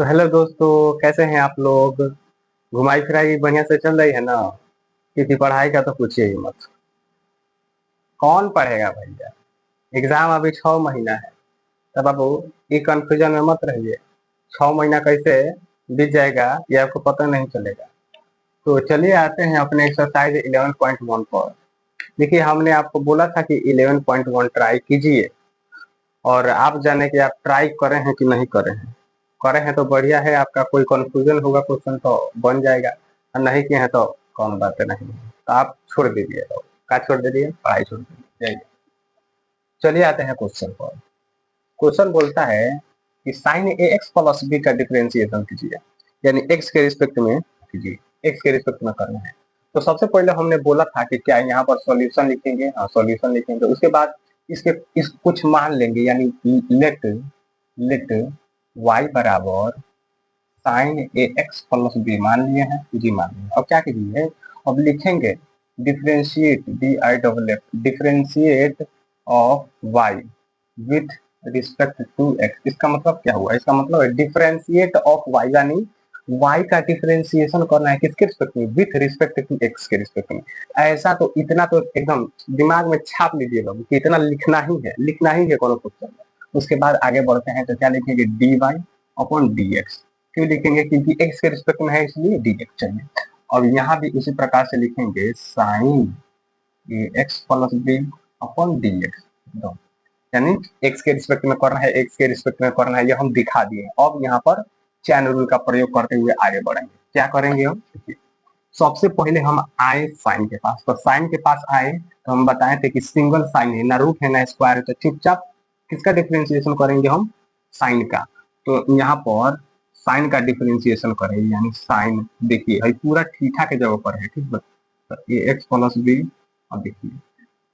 तो हेलो दोस्तों, कैसे हैं आप लोग? घुमाई फिराई बढ़िया से चल रही है ना? क्योंकि पढ़ाई का तो पूछिए ही मत। कौन पढ़ेगा भैया? एग्जाम अभी 6 महीना है। तब बाबू, ये कंफ्यूजन में मत रहिए। 6 महीना कैसे बीत जाएगा ये आपको पता नहीं चलेगा। तो चलिए आते हैं अपने एक्सरसाइज 11.1 पर। देखिए, हमने आपको बोला था कि 11.1 ट्राई कीजिए, और आप जाने कि आप ट्राई करें हैं कि नहीं करें हैं। करे हैं तो बढ़िया है, आपका कोई कंफ्यूजन होगा क्वेश्चन तो बन जाएगा, और नहीं किए हैं तो कौन बात है, नहीं तो आप छोड़ दीजिए। तो क्या छोड़ दीजिए? पढ़ाई छोड़ दीजिए, जाइए। चलिए आते हैं क्वेश्चन पर। क्वेश्चन बोलता है कि sign a x plus B का डिफरेंशिएशन कीजिए, यानी एक्स के रिस्पेक्ट में कीजिए। एक्स के रिस्पेक्ट में करना है। तो सबसे पहले हमने बोला था कि क्या यहाँ पर सॉल्यूशन लिखेंगे। हाँ, सॉल्यूशन लिखेंगे। उसके बाद इसके इस कुछ मान लेंगे, यानी लेट लेट y बराबर sign a x plus B मान लिए हैं, जी मान लिए। अब क्या कीजिए, अब लिखेंगे differentiate d i double f, differentiate of y with respect to x. इसका मतलब क्या हुआ? इसका मतलब है डिफरेंशिएट ऑफ y, यानी y का डिफरेंशिएशन करना है किसके रिस्पेक्ट में? विथ रिस्पेक्ट टू एक्स के रिस्पेक्ट में। ऐसा तो इतना तो एकदम दिमाग में छाप लीजिए बाबू कि इतना लिखना ही है, लिखना ही है कोनो क्वेश्चन में। उसके बाद आगे बढ़ते हैं तो क्या लिखेंगे? D y upon d x. क्यों लिखेंगे? क्योंकि एक्स के रिस्पेक्ट में है, इसलिए डी एक्स चाहिए। और यहाँ भी उसी प्रकार से लिखेंगे sine a x plus b upon d x, यानी एक्स के रिस्पेक्ट में करना है, एक्स के रिस्पेक्ट में करना है, ये हम दिखा दिए। अब यहाँ पर चैन रूल का प्रयोग करते हुए आगे बढ़ेंगे। क्या करेंगे हम? सबसे पहले हम आए साइन के पास। तो साइन के पास आए तो हम बताए थे कि सिंगल साइन है, ना रूट है ना स्क्वायर है, तो चुपचाप किसका डिफरेंशिएशन करेंगे हम? साइन का। तो यहाँ पर साइन का डिफरेंशिएशन करेंगे, यानी साइन देखिए पूरा थीटा के जगह पर है, ठीक है। तो ए एक्स प्लस बी। अब देखिए,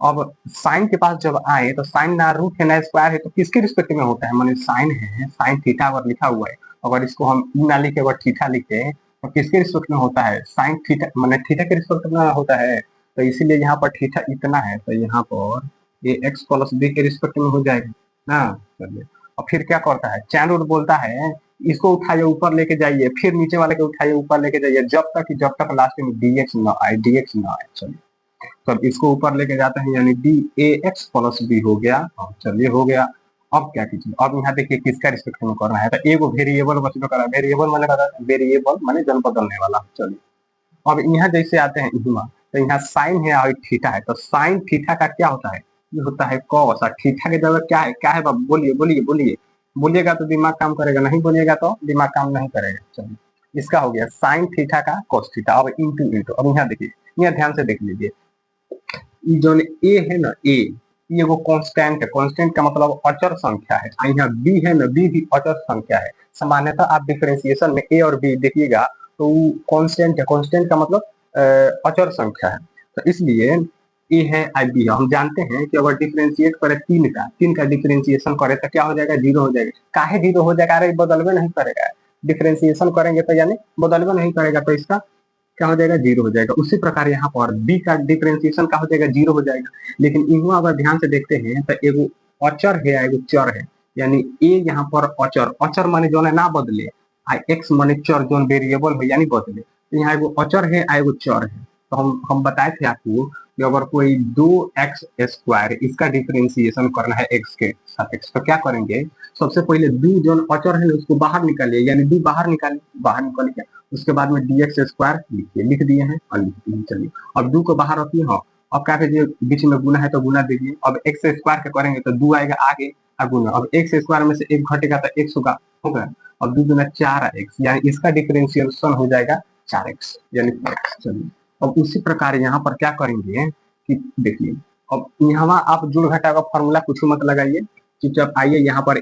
अब साइन के पास जब आए तो साइन ना रूट है ना स्क्वायर है, तो किसके रिस्पेक्ट में होता है? माने साइन है, साइन थीटा अगर लिखा हुआ है, अगर इसको हम ई ना लिखे अगर थीटा लिखे तो किसके रिस्पेक्ट में होता है? साइन थीटा, माने थीटा के रिस्पेक्ट में होता है। तो इसीलिए यहाँ पर थीटा इतना है, तो यहाँ पर ए एक्स प्लस बी के रिस्पेक्ट में हो जाएगा ना। चलिए, और फिर क्या करता है? चैन रूल बोलता है इसको उठाइए ऊपर लेके जाइए, फिर नीचे वाले को उठाइए ऊपर लेके जाइए, जब तक लास्ट में डीएक्स ना आए, डीएक्स ना आए। चलिए, तो अब इसको ऊपर लेके जाते हैं, यानी d a x plus b हो गया। चलिए, हो गया। अब क्या कीजिए? अब यहाँ देखिए किसका रिस्पेक्ट में करना है, तो एगो वेरिएबल बचने करा। वेरिएबल माने बता, वेरिएबल माने जन बदलने वाला। चलिए, अब यहाँ जैसे आते हैं इहमा, तो यहाँ साइन है और थीटा है, तो साइन थीटा का क्या होता है? ये होता है कॉस। और थीटा की जगह क्या है? क्या है बाबू? बोलिए बोलिए बोलिए। बोलिएगा तो दिमाग काम करेगा, नहीं बोलिएगा तो दिमाग काम नहीं करेगा। चलिए, इसका हो गया साइन थीटा का कॉस थीटा। अब इंटू इंटू। अब यहाँ देखिए, यहाँ ध्यान से देख लीजिए, जो ए है ना, ए ये वो कांस्टेंट है। कांस्टेंट का मतलब अचर संख्या है। यहाँ बी है ना, बी भी अचर संख्या है। सामान्यतः आप डिफरेंशिएशन में ए और बी देखिएगा तो कांस्टेंट है। कांस्टेंट का मतलब अचर संख्या है। तो इसलिए ए है आई बी है। हम जानते हैं कि अगर डिफरेंशिएट करे तीन का डिफरेंशिएशन करे तो क्या हो जाएगा? जीरो हो जाएगा। काहे जीरो हो जाएगा? अरे बदलवे नहीं करेगा। डिफरेंशिएशन करेंगे तो यानी बदलवे नहीं करेगा, तो इसका क्या हो जाएगा? जीरो हो जाएगा। उसी प्रकार यहाँ पर बी का डिफरेंशिएशन क्या हो जाएगा? जीरो हो जाएगा। लेकिन इनको अगर ध्यान से देखते हैं तो एगो अचर है, एगो चर है, यानी ए यहाँ पर अचर। अचर माने जो है ना बदले, आ एक्स माने चर जो वेरिएबल हो यानी बदले। तो यहाँ एगो अचर है, एगो चर है। तो हम बताए थे आपको कि अगर कोई दो एक्स स्क्वायर इसका डिफरेंशिएशन करना है एक्स के सापेक्ष, तो क्या करेंगे? सबसे पहले दो जो अचर है उसको बाहर निकालिए, यानी दो बाहर निकालिए। बाहर निकाल के उसके बाद में डी एक्स स्क्वायर लिखिए, लिख दिए हैं और लिख दिए। चलिए, अब दो को बाहर रखिए। हाँ, अब क्या कीजिए? बीच में गुना है तो गुना दीजिए। अब एक्स स्क्वायर के करेंगे तो दो आएगा आगे और गुना। अब एक्स स्क्वायर में से एक घटेगा तो एक्स होगा। अब दो गुना चार एक्स, यानी इसका डिफरेंशिएशन हो जाएगा 4x, यानी 4x। चलिए, अब उसी प्रकार यहाँ पर क्या करेंगे कि देखिए, अब यहाँ आप जोड़ घटा का फॉर्मूला कुछ मत लगाइए। चुपचाप आइए यहाँ पर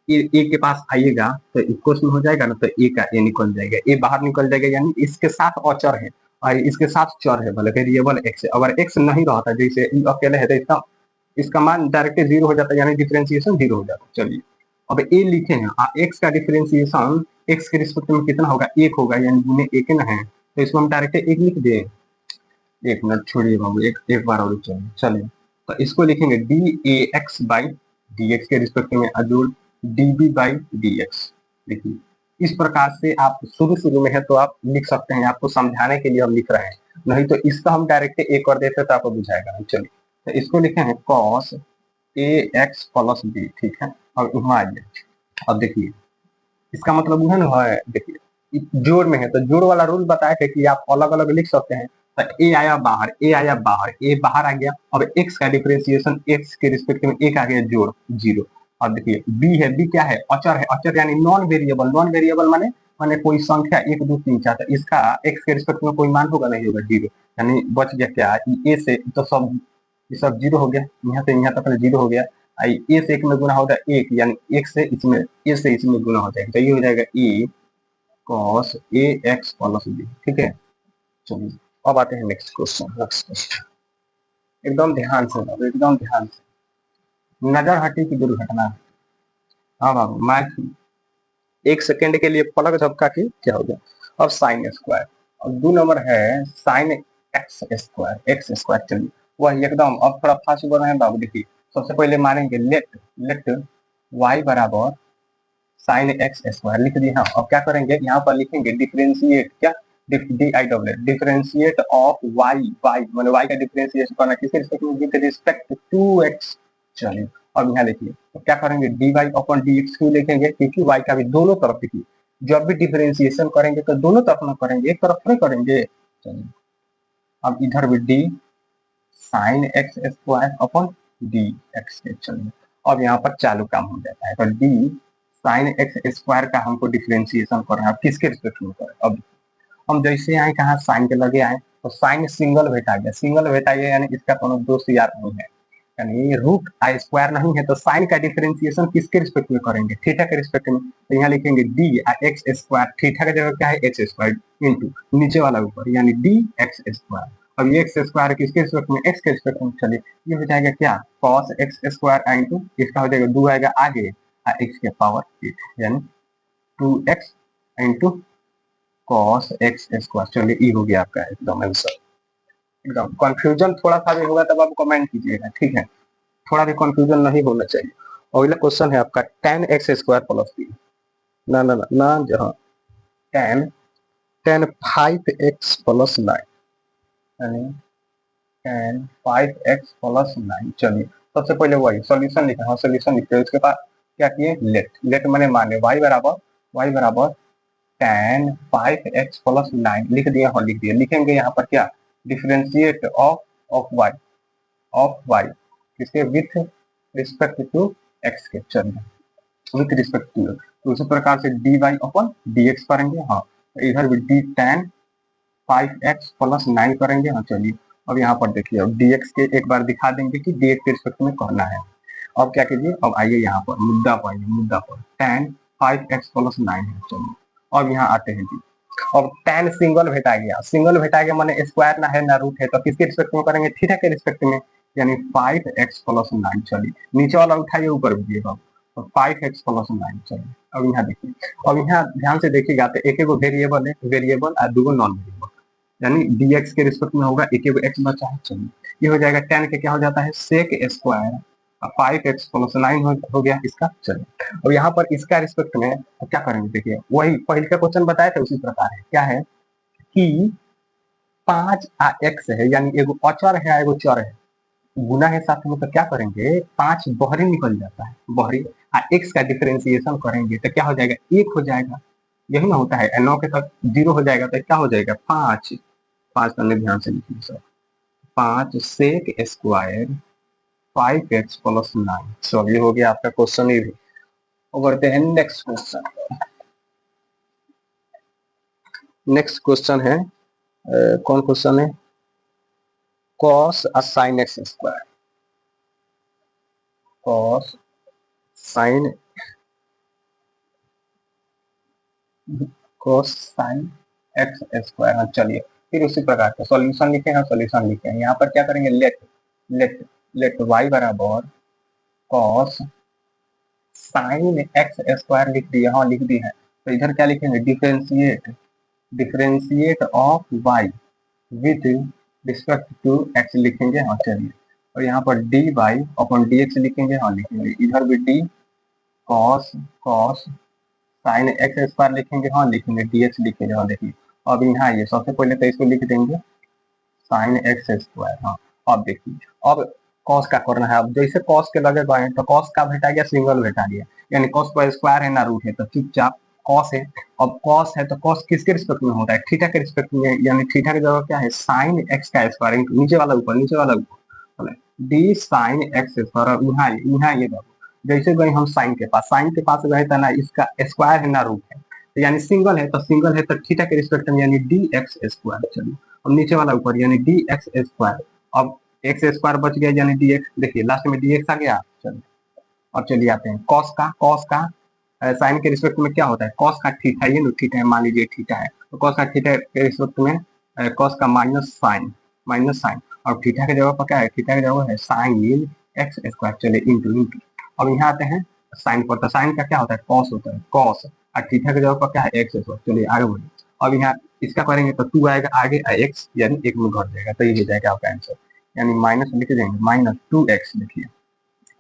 ए के पास आइएगा तो इक्वल में हो जाएगा ना, तो ए का ए निकल जाएगा, ए बाहर निकल जाएगा, यानी इसके साथ अचर है और इसके साथ चर है, भले वेरिएबल एक्स है। अगर एक्स नहीं रहता, जैसे अकेले है, तो इसका मान डायरेक्ट जीरो हो जाता है, यानी डिफरेंशिएशन जीरो हो जाता है। चलिए, अब ए लिखे हैं, एक्स का डिफरेंशिएशन एक्स के रिस्पेक्ट में कितना होगा? एक होगा, यानी गुने एक न है, तो इसको हम डायरेक्ट एक लिख दें। एक मिनट छोड़िए बाबू, एक बार और चलिए। तो इसको लिखेंगे d a x by d x के रिस्पेक्ट में, जोड़ d b by d x. देखिए, इस प्रकार से आप शुरू में है तो आप लिख सकते हैं, आपको समझाने के लिए हम लिख रहे हैं, नहीं तो इसका हम डायरेक्ट ए कर देते तो आपको बुझाएगा नहीं। चलिए तो इसको लिखे हैं cos ax प्लस b, ठीक है। अब यहाँ आइए, अब देखिए इसका मतलब है ना, है देखिए जोड़ में है तो जोड़ वाला रूल बताया है कि आप अलग अलग लिख सकते हैं। तो ए आया बाहर, ए आया बाहर, ए बाहर आ गया। अब एक्स का डिफरेंशिएशन एक्स के रिस्पेक्ट में एक आ गया जोड़ 0। अब देखिए बी है, बी क्या है, अचर है, अचर यानी नॉन वेरिएबल, नॉन वेरिएबल माने कोई संख्या 1 2 3 4, तो इसका एक्स के रिस्पेक्ट में कोई मान होगा नहीं होगा 0, यानी बच गया क्या, ए से तो सब ये सब 0 हो गया, यहाँ से यहाँ तक 0 हो गया। ए से एक में गुना होगा एक, यानी एक से इसमें ए से इसमें गुना हो जाएगा, तो ये हो जाएगा ए cos ए एक्स प्लस बी, ठीक है। चलिए अब आते हैं नेक्स्ट क्वेश्चन। एकदम ध्यान से, एकदम ध्यान से, नजर हटी की दुर्घटना। हाँ बाबू, मैथ 1 सेकेंड के लिए पलक झपका की क्या हो गया। अब साइन स्क्वायर, अब 2 नंबर है sine x square, x square. चलिए वह एकदम, अब थोड़ा फास्ट बोल रहे हैं बाबू। देखिए सबसे पहले मानेंगे लेट लेट y बराबर साइन एक्स स्क्वायर लिख दिए। हाँ अब क्या करेंगे, यहाँ पर लिखेंगे डिफरेंशिएट, क्या डी आई डब्ल्यू डिफरेंशिएट ऑफ वाई, वाई मैंने वाई का डिफरेंशिएशन करना किसके रिस्पेक्ट में, विद रिस्पेक्ट टू एक्स। चलिए अब यहाँ देखिए तो क्या करेंगे, d y upon d x क्यों लिखेंगे, क्योंकि वाई का भी दोनों तरफ देखिए, जब भी डिफरेंशिएशन करेंगे तो दोनों तरफ ना करेंगे, एक तरफ नहीं करेंगे। चलिए अब इधर भी D sine x square upon d x. चलिए अब यहाँ पर चालू काम हो जाता है, तो डी साइन एक्स स्क्वायर का हमको डिफरेंशिएशन करना है, किसके रिस्पेक्ट में करें। अब हम जैसे आए कहा साइन के लगे आए तो साइन सिंगल भेटा गया, सिंगल भेटा गया यानी इसका कोनो दोस्त यार नहीं है, यानी रूट आई स्क्वायर नहीं है, तो साइन का डिफरेंशिएशन किसके रिस्पेक्ट में करेंगे, थीटा के रिस्पेक्ट में। तो यहाँ लिखेंगे डी एक्स स्क्वायर, थीटा का जगह क्या है एक्स स्क्वायर इंटू नीचे वाला ऊपर, यानी डी एक्स स्क्वायर। अब ये एक्स स्क्वायर किसके रिस्पेक्ट में, एक्स के रिस्पेक्ट में। चलिए ये हो जाएगा क्या, कॉस एक्स स्क्वायर इंटू इसका हो जाएगा 2 आएगा आगे एक्स के पावर 8, यानी 2x into cos x square. चलिए ये हो गया आपका एकदम आंसर। एकदम कंफ्यूजन थोड़ा सा भी होगा तब आप कमेंट कीजिएगा, ठीक है, थोड़ा भी कंफ्यूजन नहीं होना चाहिए। अगला क्वेश्चन है आपका tan x square plus b, ना ना ना ना जहाँ tan tan 5x प्लस 9, यानी tan 5x प्लस 9। चलिए सबसे पहले वही सॉल्यूशन लिखा, हाँ सॉल्यूशन लिखते हैं, उसके बाद क्या किए लेट, लेट मैंने माने y बराबर tan 5x प्लस 9 लिख दिया, हाँ लिख दिया। लिखेंगे यहाँ पर क्या, डिफरेंशिएट ऑफ y किसके, विथ रिस्पेक्ट टू x के। चलिए विथ रिस्पेक्ट टू x, तो उसी प्रकार से dy अपॉन dx करेंगे। हाँ इधर भी d tan 5x प्लस 9 करेंगे। हाँ चलिए अब यहाँ पर देखिए, अब dx के एक बार दिखा देंगे कि dx के रिस्पेक्ट में करना है। अब क्या कीजिए, अब आइए यहाँ पर मुद्दा पर आइए, मुद्दा पर tan 5x प्लस 9 है। चलिए अब यहाँ आते हैं जी, अब tan सिंगल भेटा गया, सिंगल भेटा गया माने स्क्वायर ना है ना रूट है, तो किसके रिस्पेक्ट में करेंगे, थीटा के रिस्पेक्ट में, यानी 5x प्लस 9। चलिए नीचे वाला उठाइए ऊपर भेजिएगा, तो 5x प्लस 9। चलिए अब यहाँ देखिए, अब यहाँ ध्यान से देखिएगा तो एक वेरिएबल है, वेरिएबल और 2 नॉन वेरिएबल, यानी dx के रिस्पेक्ट में होगा, एक x बचा है। चलिए ये हो जाएगा tan के क्या हो जाता है सेक स्क्वायर, 5x प्लस 9 हो गया इसका। चलिए अब यहाँ पर इसका रिस्पेक्ट में तो क्या करेंगे, देखिए वही पहले का क्वेश्चन बताया था उसी प्रकार है, क्या है कि 5 x है, यानी एगो अचर है एगो चर है, गुना है साथ में, तो क्या करेंगे 5 बहरी निकल जाता है, बहरी x का डिफरेंशिएशन करेंगे तो क्या हो जाएगा 1 हो जाएगा, यही ना होता है, 9 के साथ 0 हो जाएगा तो क्या हो जाएगा 5 करने ध्यान से लिखिए sir, 5 sec square 5x plus 9। चलो ये हो गया आपका क्वेश्चन। ये भी बढ़ते हैं नेक्स्ट क्वेश्चन। नेक्स्ट क्वेश्चन है कौन क्वेश्चन है, cos sin x square, cos sin x square. चलिए फिर उसी प्रकार का सॉल्यूशन लिखे हैं, सॉल्यूशन लिखे हैं, यहाँ पर क्या करेंगे लेट लेट लेट y बराबर cos sin x स्क्वायर लिख दिया, हाँ लिख दिया है। तो इधर क्या लिखेंगे, differentiate of y with respect to x लिखेंगे। हाँ चलिए और यहाँ पर dy अपॉन dx लिखेंगे, हाँ लिखेंगे। इधर भी d cos sine x square लिखेंगे, हाँ लिखेंगे, dx लिखेंगे, हाँ देखिए। अब यहाँ ये सबसे पहले तो इसको लिख देंगे साइन एक्स स्क्वायर, हाँ। अब देखिए, अब कॉस का करना है। अब जैसे कॉस के लगे गए तो कॉस का भेटा गया, सिंगल भेटा गया, यानी कॉस का स्क्वायर है ना रूट है, तो चुपचाप कॉस है। अब कॉस है तो कॉस किसके रिस्पेक्ट में होता है, थीटा के रिस्पेक्ट में, यानी थीटा की जगह क्या है, साइन एक्स का स्क्वायर, नीचे वाला ऊपर, नीचे वाला ऊपर, डी साइन एक्स स्क्वायर। यहाँ ये जैसे गए हम साइन के पास गए था ना, इसका स्क्वायर है ना रूट है, तो यानी सिंगल है तो थीटा के रिस्पेक्ट में यानी डी एक्स स्क्वायर। चलिए अब नीचे वाला ऊपर यानी डी एक्स स्क्वायर। अब एक्स स्क्वायर बच गया यानी डी एक्स, देखिए लास्ट में डी एक्स आ गया। चलिए अब चलिए आते हैं कॉस का साइन के रिस्पेक्ट में क्या होता है, कॉस का थीटा, ये थीटा है, मान लीजिए थीटा है, तो कॉस का थीटा के रिस्पेक्ट में कॉस का माइनस साइन, और थीटा की जगह पर क्या है, थीटा की जगह है साइन एक्स स्क्वायर। चलिए इंटू। अब यहाँ आते हैं साइन पर, तो साइन का क्या होता है, कॉस होता है, कॉस, और थीटा की जगह पर क्या है, एक्स स्क्वायर। चलिए आगे बढ़िए। अब यहाँ इसका करेंगे तो 2 आएगा आगे, एक्स यानी एक में घट जाएगा, तो ये हो जाएगा आपका आंसर, यानी माइनस लिख देंगे, -2x लिखिए,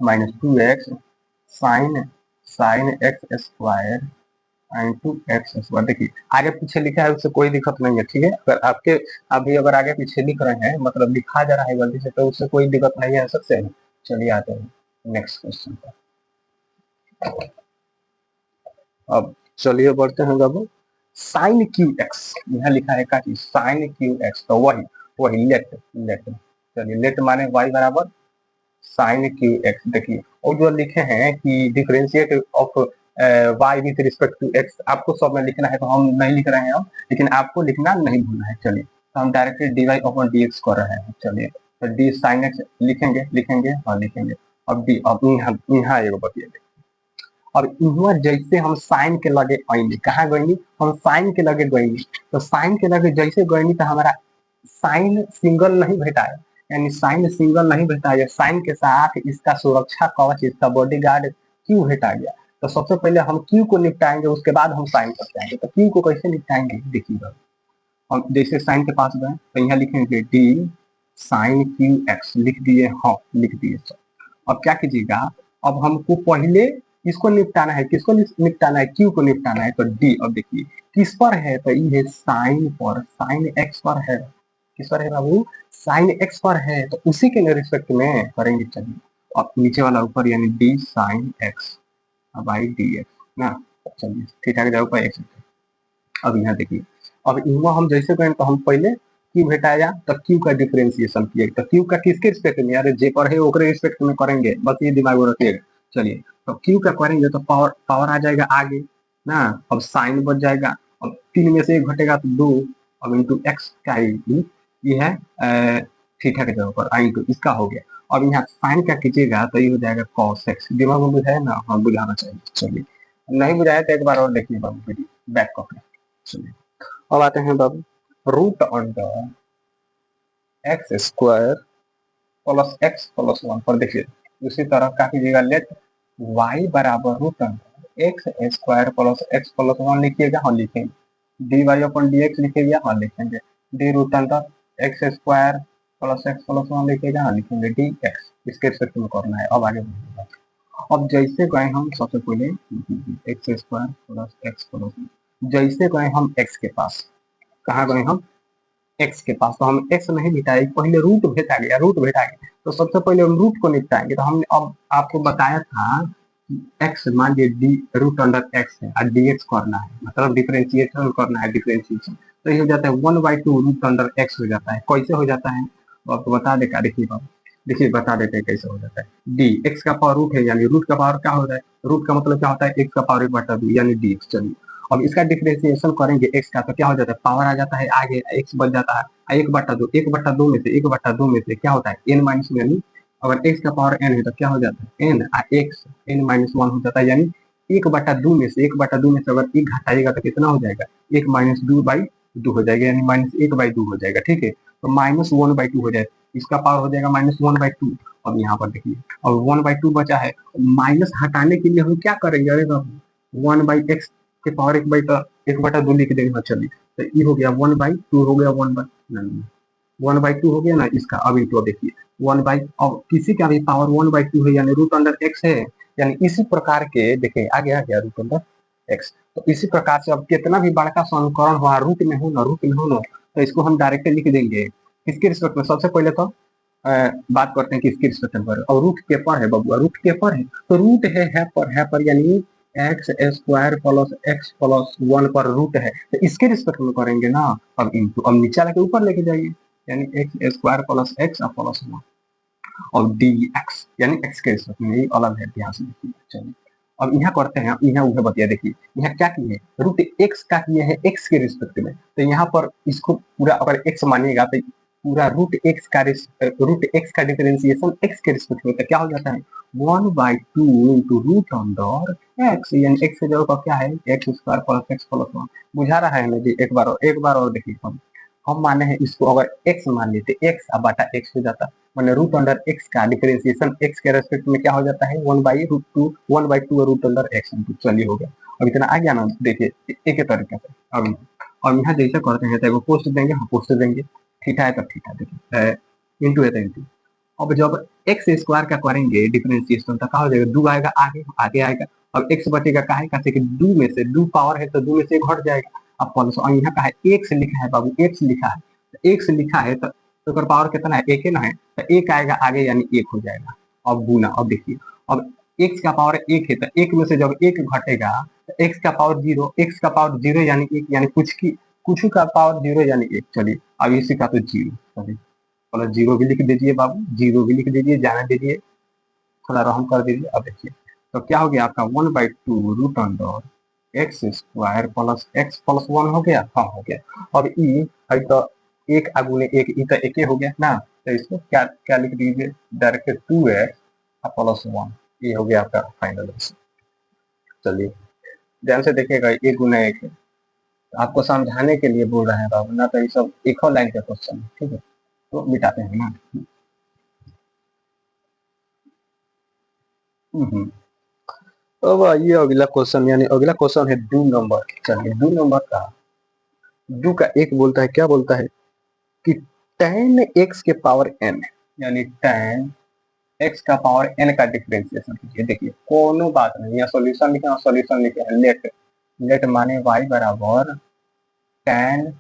-2x sine x square into x square. देखिए आगे पीछे लिखा है उससे कोई दिक्कत नहीं है, ठीक है। अगर आपके अभी अगर आगे पीछे लिख रहे हैं, मतलब लिखा जा रहा है गलती से, तो उससे कोई दिक्कत नहीं है, सबसे। चलिए आते हैं नेक्स्ट क्वेश्चन पर। अब चलिए बढ़ते हैं बाबू, साइन क्यू एक्स, यहाँ लिखा है का चीज साइन क्यू एक्स, तो वही लेट। चलिए लेट माने y बराबर साइन क्यू एक्स। देखिए और जो लिखे हैं कि differentiate of y with respect to x, आपको सब में लिखना है, तो हम नहीं लिख रहे हैं हम, लेकिन आपको लिखना नहीं भूलना है। चलिए तो हम डायरेक्टली dy अपॉन dx कर रहे हैं। चलिए तो d साइन x लिखेंगे, हाँ लिखेंगे। अब d, अब यहाँ एगो बतिए, और इहाँ जैसे हम साइन के लगे आएंगे, कहाँ गएंगे, हम साइन के लगे गएंगे, तो साइन के लगे जैसे गएंगे तो हमारा साइन सिंगल नहीं भेटाया, यानी साइन सिंगल नहीं भेटाया, साइन के साथ इसका सुरक्षा कवच, इसका बॉडीगार्ड क्यू भेटा गया। तो सबसे पहले हम क्यू को निपटाएंगे, उसके बाद हम साइन पर जाएंगे। तो क्यू को कैसे निपटाएंगे, देखिएगा। हम जैसे साइन के पास गए तो यहाँ लिखेंगे डी साइन क्यू एक्स, लिख दिए, हाँ लिख दिए। अब क्या कीजिएगा, अब हमको पहले इसको निपटाना है, किसको निपटाना है, क्यू को निपटाना है, तो डी। अब देखिए किस पर है, तो ये साइन पर, साइन एक्स पर है, किस पर है बाबू, साइन एक्स पर है, तो उसी के रिस्पेक्ट में करेंगे। चलिए अब नीचे वाला ऊपर यानी D sine x by d x ना। चलिए थीटा की जगह पर एक्स। अब यहाँ देखिए, अब यहाँ हम जैसे करें तो हम पहले क्यू भेटाया, तो क्यू का डिफरेंशिएशन किए, तो क्यू का किसके रिस्पेक्ट में, यार जे पर है ओकरे रिस्पेक्ट में करेंगे, बस ये दिमाग में रखिएगा। चलिए तो क्यू का करेंगे तो पावर आ जाएगा आगे ना, अब साइन बच जाएगा, अब 3 में से 1 घटेगा तो 2, अब इंटू एक्स क्या है, ये है थीटा के जगह पर इंटू इसका हो गया। अब यहाँ साइन का कीजिएगा तो ये हो जाएगा कॉस एक्स। दिमाग में बुझाया ना, हाँ बुझाना चाहिए। चलिए नहीं बुझाया तो एक बार और देखिए बाबू, वीडियो बैक कॉपी। चलिए अब आते हैं बाबू, root under x square plus x plus 1 पर देखिए, उसी तरह क्या कीजिएगा, लेट y बराबर root under x square plus x plus 1 लिखिएगा, हाँ लिखेंगे, d y upon d x लिखिएगा, हाँ लिखेंगे, d root under x square plus x plus 1 लिखिएगा, हाँ लिखेंगे, डी एक्स इसके रिस्पेक्ट में करना है। अब आगे बढ़िएगा, अब जैसे गए हम सबसे पहले x square plus x plus 1, जैसे गए हम एक्स के पास, कहाँ गए हम एक्स के पास, तो हम एक्स नहीं भेटाए, पहले रूट भेटा गया, तो सबसे पहले हम रूट को निपटाएंगे। तो हमने अब आपको बताया था एक्स मान लीजिए डी रूट अंडर एक्स है और डी एक्स करना है, मतलब डिफरेंशिएशन करना है, डिफरेंशिएशन, तो ये हो जाता है 1/2 रूट अंडर एक्स हो जाता है। कैसे हो जाता है आपको बता देगा, देखिए बाबू, देखिए बता देते हैं कैसे हो जाता है। डी एक्स का पावर रूट है, यानी रूट का पावर क्या होता है, रूट का मतलब क्या होता है, एक्स का पावर 1/2 यानी डी एक्स। चलिए अब इसका डिफरेंशिएशन करेंगे एक्स का, तो क्या हो जाता है, पावर आ जाता है आगे, एक्स बच जाता है 1/2, 1/2 में से 1/2 में से क्या होता है n माइनस, यानी अगर एक्स का पावर n है तो क्या हो जाता है n, एक्स n माइनस 1 हो जाता है, यानी 1/2 में से अगर 1 घटाएगा तो कितना हो जाएगा, 1-2/2 हो जाएगा, यानी -1/2 हो जाएगा, ठीक है। तो -1/2 हो जाएगा, इसका पावर हो जाएगा -1/2। अब यहाँ पर देखिए, अब 1/2 बचा है, माइनस हटाने के लिए हम क्या करेंगे, अरे 1/x के पावर 1/2 लिख देंगे। चलिए तो ये हो गया 1/2 हो गया, 1/2 हो गया ना इसका। अब इंटू देखिए 1/, अब किसी का भी पावर 1/2 है, यानी रूट अंडर एक्स है, यानी इसी प्रकार के देखिए आगे आ गया रूट अंडर एक्स। तो इसी प्रकार से अब कितना भी बड़का समीकरण हुआ रूट में हो ना तो इसको हम डायरेक्ट लिख देंगे किसके रिस्पेक्ट में। सबसे पहले तो बात करते हैं किसके रिस्पेक्ट में। अब रूट के पर है बबुआ, रूट के पर है तो रूट है पर यानी x square plus x plus 1 पर रूट है तो इसके रिस्पेक्ट में करेंगे ना। अब इनटू अब नीचे लेके ऊपर लेके जाइए यानी x square plus x plus 1 और डी एक्स यानी एक्स के रिस्पेक्ट में। ये अलग है, ध्यान से देखिए। चलिए अब यहाँ करते हैं, यहाँ उसे बतिया देखिए यहाँ क्या किए रूट एक्स का किए हैं एक्स के रिस्पेक्ट में। तो यहाँ पर इसको पूरा अगर एक्स मानिएगा तो पूरा रूट एक्स का डिफरेंशिएशन एक्स के रिस्पेक्ट में तो क्या हो जाता है 1/2 इंटू रूट अंडर एक्स यानी एक्स की जगह क्या है x square plus x plus 1। बुझा रहा है ना जी। एक बार और देखिए हम माने हैं इसको अगर एक्स मान लेते एक्स अब बटा एक्स हो जाता मैंने रूट अंडर एक्स का डिफरेंशिएशन एक्स के रेस्पेक्ट में क्या हो जाता है 1/2 रूट अंडर एक्स। चलिए हो गया। अब इतना आ गया ना देखिए एक ही तरीके से। अब यहाँ जैसे करते हैं तो पोस्ट देंगे, हम पोस्ट देंगे थीटा है तो थीटा देखिए इंटू है तो इंटू। अब जब एक्स स्क्वायर का करेंगे डिफरेंशिएशन तो क्या हो जाएगा 2 आएगा आगे आएगा। अब एक्स बचेगा काहे का कि 2 में से 2 पावर है तो 2 में से घट जाएगा। अब प्लस यहाँ का है एक्स लिखा है बाबू, एक्स लिखा है तो एक्स लिखा है तो पावर कितना है एक है ना है तो एक आएगा आगे यानी एक हो जाएगा। अब गुना अब देखिए अब एक्स का पावर एक है तो एक में से जब एक घटेगा तो एक्स का पावर जीरो यानी एक यानी कुछ का पावर जीरो यानी एक। चलिए अब इसी का तो जीरो, चलिए प्लस जीरो भी लिख दीजिए बाबू, जीरो भी लिख दीजिए, जाने दीजिए थोड़ा रहम कर दीजिए। अब देखिए तो क्या हो गया आपका 1/2 root under x square plus x plus 1 हो गया। हाँ हो गया। अब ई तो एक अगुने एक ई तो एक हो गया ना तो इसको क्या क्या लिख दीजिए डायरेक्ट 2x प्लस 1। ये हो गया आपका फाइनल आंसर। चलिए ध्यान से देखिएगा एक गुना एक है आपको समझाने के लिए बोल रहे हैं बाबू ना तो ये सब एक और लाइन का क्वेश्चन है। ठीक है तो मिटाते हैं ना। अब आइए अगला क्वेश्चन यानी अगला क्वेश्चन है 2 नंबर। चलिए 2 नंबर का 2 का एक बोलता है क्या बोलता है कि tan x के पावर n यानी tan x का पावर n का डिफरेंशिएशन कीजिए। देखिए कोनो बात नहीं यहाँ सॉल्यूशन लिखे और सॉल्यूशन लिखे हैं लेट माने y बराबर tan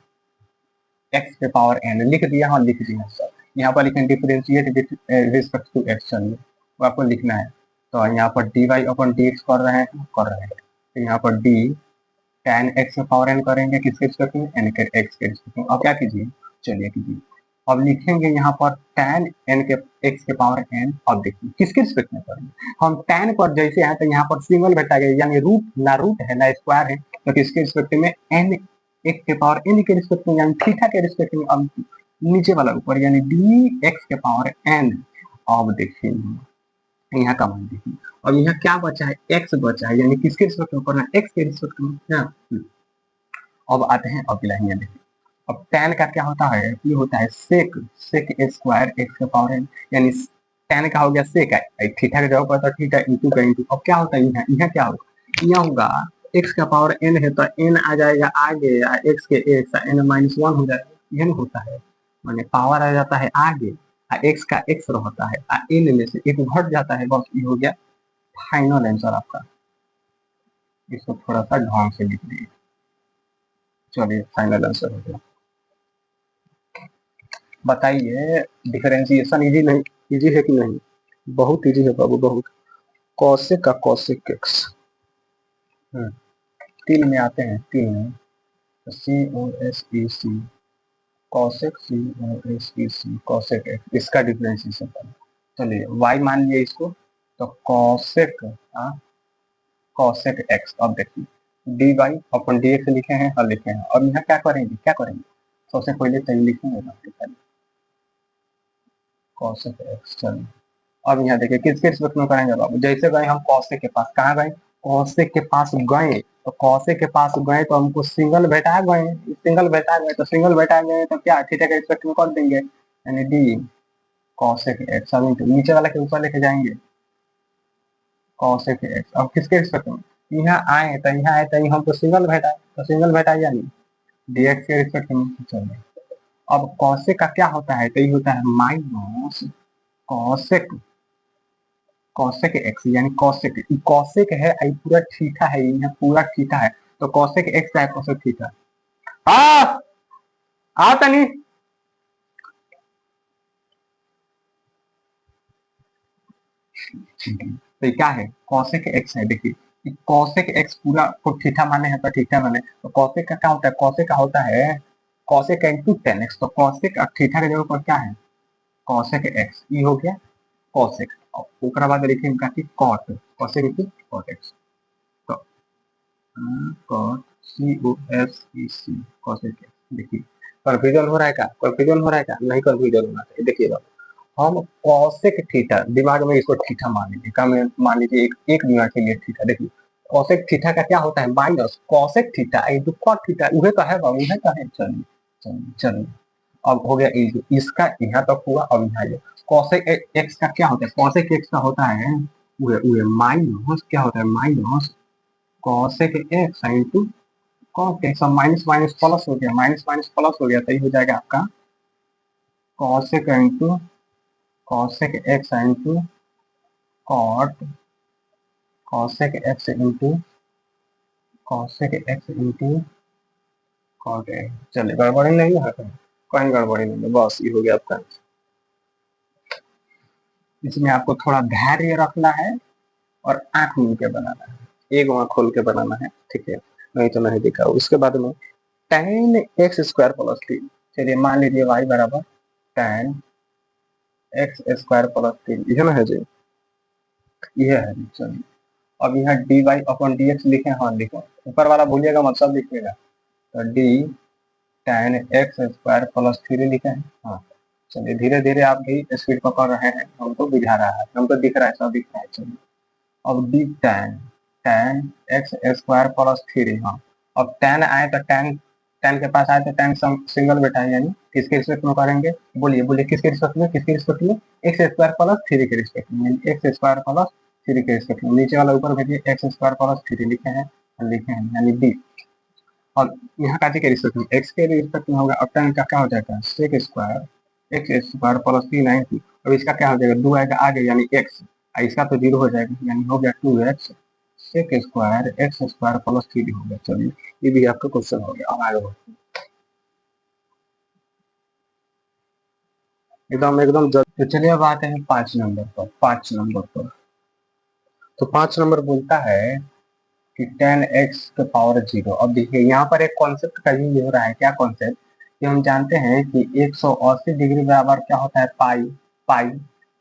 x के पावर n लिख दिया। हाँ लिख दिया सर। यहाँ पर लिखें differentiate with respect to x। चलिए वो आपको लिखना है तो यहाँ पर dy अपन dx कर रहे हैं तो यहाँ पर d tan x के पावर n करेंगे किसके रिस्पेक्ट में n के x के रिस्पेक्ट में। अब क्या कीजिए चलिए कीजिए अब लिखेंगे यहाँ पर tan n के x के पावर n। अब देखिए किसके रिस्पेक्ट में करेंगे हम tan पर जैसे है तो यहाँ पर सिंगल बैठा गया यानी रूट है ना स्क्वायर है तो किसके रिस्पेक्ट में n x के पावर n के रिस्पेक्ट में यानी थीटा के रिस्पेक्ट में। अब नीचे वाला ऊपर यानी dx के पावर n। अब देखिए यहाँ का मान देखिए अब यहाँ क्या बचा है x बचा है यानी किसके रिस्पेक्ट में करना x के रिस्पेक्ट में ना। अब आते हैं अगला यहाँ देखिए अब tan का क्या होता है ये होता है sec स्क्वायर x के पावर n यानी tan का हो गया sec है थीटा के जगह पर तो थीटा इंटू का इंटू। अब क्या होता है यहाँ क्या होगा यहाँ होगा x का पावर n है तो n आ जाएगा आगे x के x n माइनस 1 हो जाएगा। यह होता है माने पावर आ जाता है आगे x का x रहता है n में से एक घट जाता है बस। ये हो गया फाइनल आंसर आपका। इसको थोड़ा सा ढंग से लिख दिए। चलिए फाइनल आंसर हो गया। बताइए डिफरेंशिएशन इजी है कि नहीं। बहुत इजी है बाबू बहुत। कॉसेक का कॉसेक एक्स 3 में आते हैं 3 में COSEC cosec COSEC cosec x इसका डिफरेंशिएशन चलिए y मान लिया इसको तो कॉसेक एक्स। अब देखिए dy अपन dx लिखे हैं और लिखे हैं। अब यहाँ क्या करेंगे सबसे पहले तो लिखेंगे कॉसेक एक्स। चलिए अब यहाँ देखिए किसके रिस्पेक्ट में करेंगे बाबू जैसे गए हम कॉसेक के पास कहाँ गए कॉसेक के पास गए तो कॉसेक के पास गए तो हमको सिंगल बैठा गए तो क्या थीटा के रिस्पेक्ट में कर देंगे यानी डी कॉसेक एक्स। अब नीचे वाला के ऊपर लेके जाएंगे कॉसेक एक्स। अब किसके रिस्पेक्ट में यहाँ आए तो हमको सिंगल बैठा यानी dx के रिस्पेक्ट में। चलिए अब कॉसेक का क्या होता है तो ये होता है माइनस कॉसेक कॉसेक एक्स यानी कॉसेक है, आई पूरा थीटा है, यहाँ पूरा थीटा है, तो कॉसेक एक्स है कॉसेक थीटा। आ आ तनी तो क्या है, कॉसेक एक्स है। देखिए कॉसेक एक्स पूरा को थीटा माने हैं तो थीटा माने, तो कॉसेक का क्या होता है, कॉसेक का होता है कॉसेक इंटू टेन एक्स, तो कॉसेक थीटा के जगह पर क्या है कॉसेक एक्स, ये हो गया कॉसेक। ओकरा बाद लिखेंगे कि cot, cosec into cot x, तो cot c o s e c cosec x. देखिए कंफ्यूजन हो रहा है क्या, कंफ्यूजन हो रहा है क्या, नहीं कंफ्यूजन होना चाहिए। देखिएगा हम कॉसेक थीटा, दिमाग में इसको थीटा मान लीजिए, का मान लीजिए एक दिमाग के लिए थीटा। देखिए कॉसेक थीटा का क्या होता है minus cosec theta into cot theta, उहे तो है बाबू, उहे तो है। चलिए चलिए चलिए, अब हो गया इसका यहाँ तक हुआ। अब यहाँ ये कॉसेक एक्स का क्या होता है, कॉसेक एक्स का होता है उहे उहे माइनस क्या होता है minus cosec x into cot x. Minus minus plus हो गया, माइनस माइनस प्लस हो गया, तो ये हो जाएगा आपका cosec into cosec x into cot cosec x into cosec x into cot x. चलिए गड़बड़ी नहीं है, कहीं गड़बड़ी नहीं है, बस ये हो गया आपका। इसमें आपको थोड़ा धैर्य रखना है और आंख मूंद के बनाना है, एक आंख खोल के बनाना है, ठीक है, नहीं तो नहीं दिखा। उसके बाद में tan एक्स स्क्वायर प्लस 3, चलिए मान लीजिए y बराबर tan एक्स स्क्वायर प्लस 3, यह ना है जी, यह है जी। चलिए अब यहाँ d y upon d x लिखे, हाँ लिखे, ऊपर वाला भूलिएगा मत, सब लिखिएगा, तो D tan x square plus 3 लिखे हैं। हाँ चलिए धीरे धीरे आप भी स्पीड पकड़ रहे हैं, हमको बुझा रहा है, हमको दिख रहा है, सब दिख रहा है। चलिए अब D tan x square plus 3, हाँ अब tan आए तो tan के पास आए तो tan सिंगल बैठा है, यानी किसके रिस्पेक्ट में करेंगे, बोलिए बोलिए किसके रिस्पेक्ट में, किसके रिस्पेक्ट में, एक्स स्क्वायर प्लस 3 के रिस्पेक्ट में, एक्स स्क्वायर प्लस 3 के रिस्पेक्ट में। नीचे वाला ऊपर भेजिए, एक्स स्क्वायर प्लस 3 लिखे हैं यानी डी। और यहाँ का के रिस्पेक्ट में, एक्स के रिस्पेक्ट में होगा, अब tan का क्या हो जाएगा sec square x square plus 3 अब इसका क्या हो जाएगा, 2 आएगा आगे यानी एक्स, इसका तो 0 हो जाएगा, यानी हो गया 2x sec square x square plus 3 हो गया। चलिए ये भी आपका क्वेश्चन हो गया। अब आगे बढ़ते हैं, एकदम एकदम तो चलिए अब आते हैं 5 नंबर पर। 5 नंबर पर तो 5 नंबर बोलता है कि tan x के पावर 0। अब देखिए यहाँ पर एक कॉन्सेप्ट का यूज हो रहा है, क्या कॉन्सेप्ट, कि हम जानते हैं कि 180 डिग्री बराबर क्या होता है पाई, पाई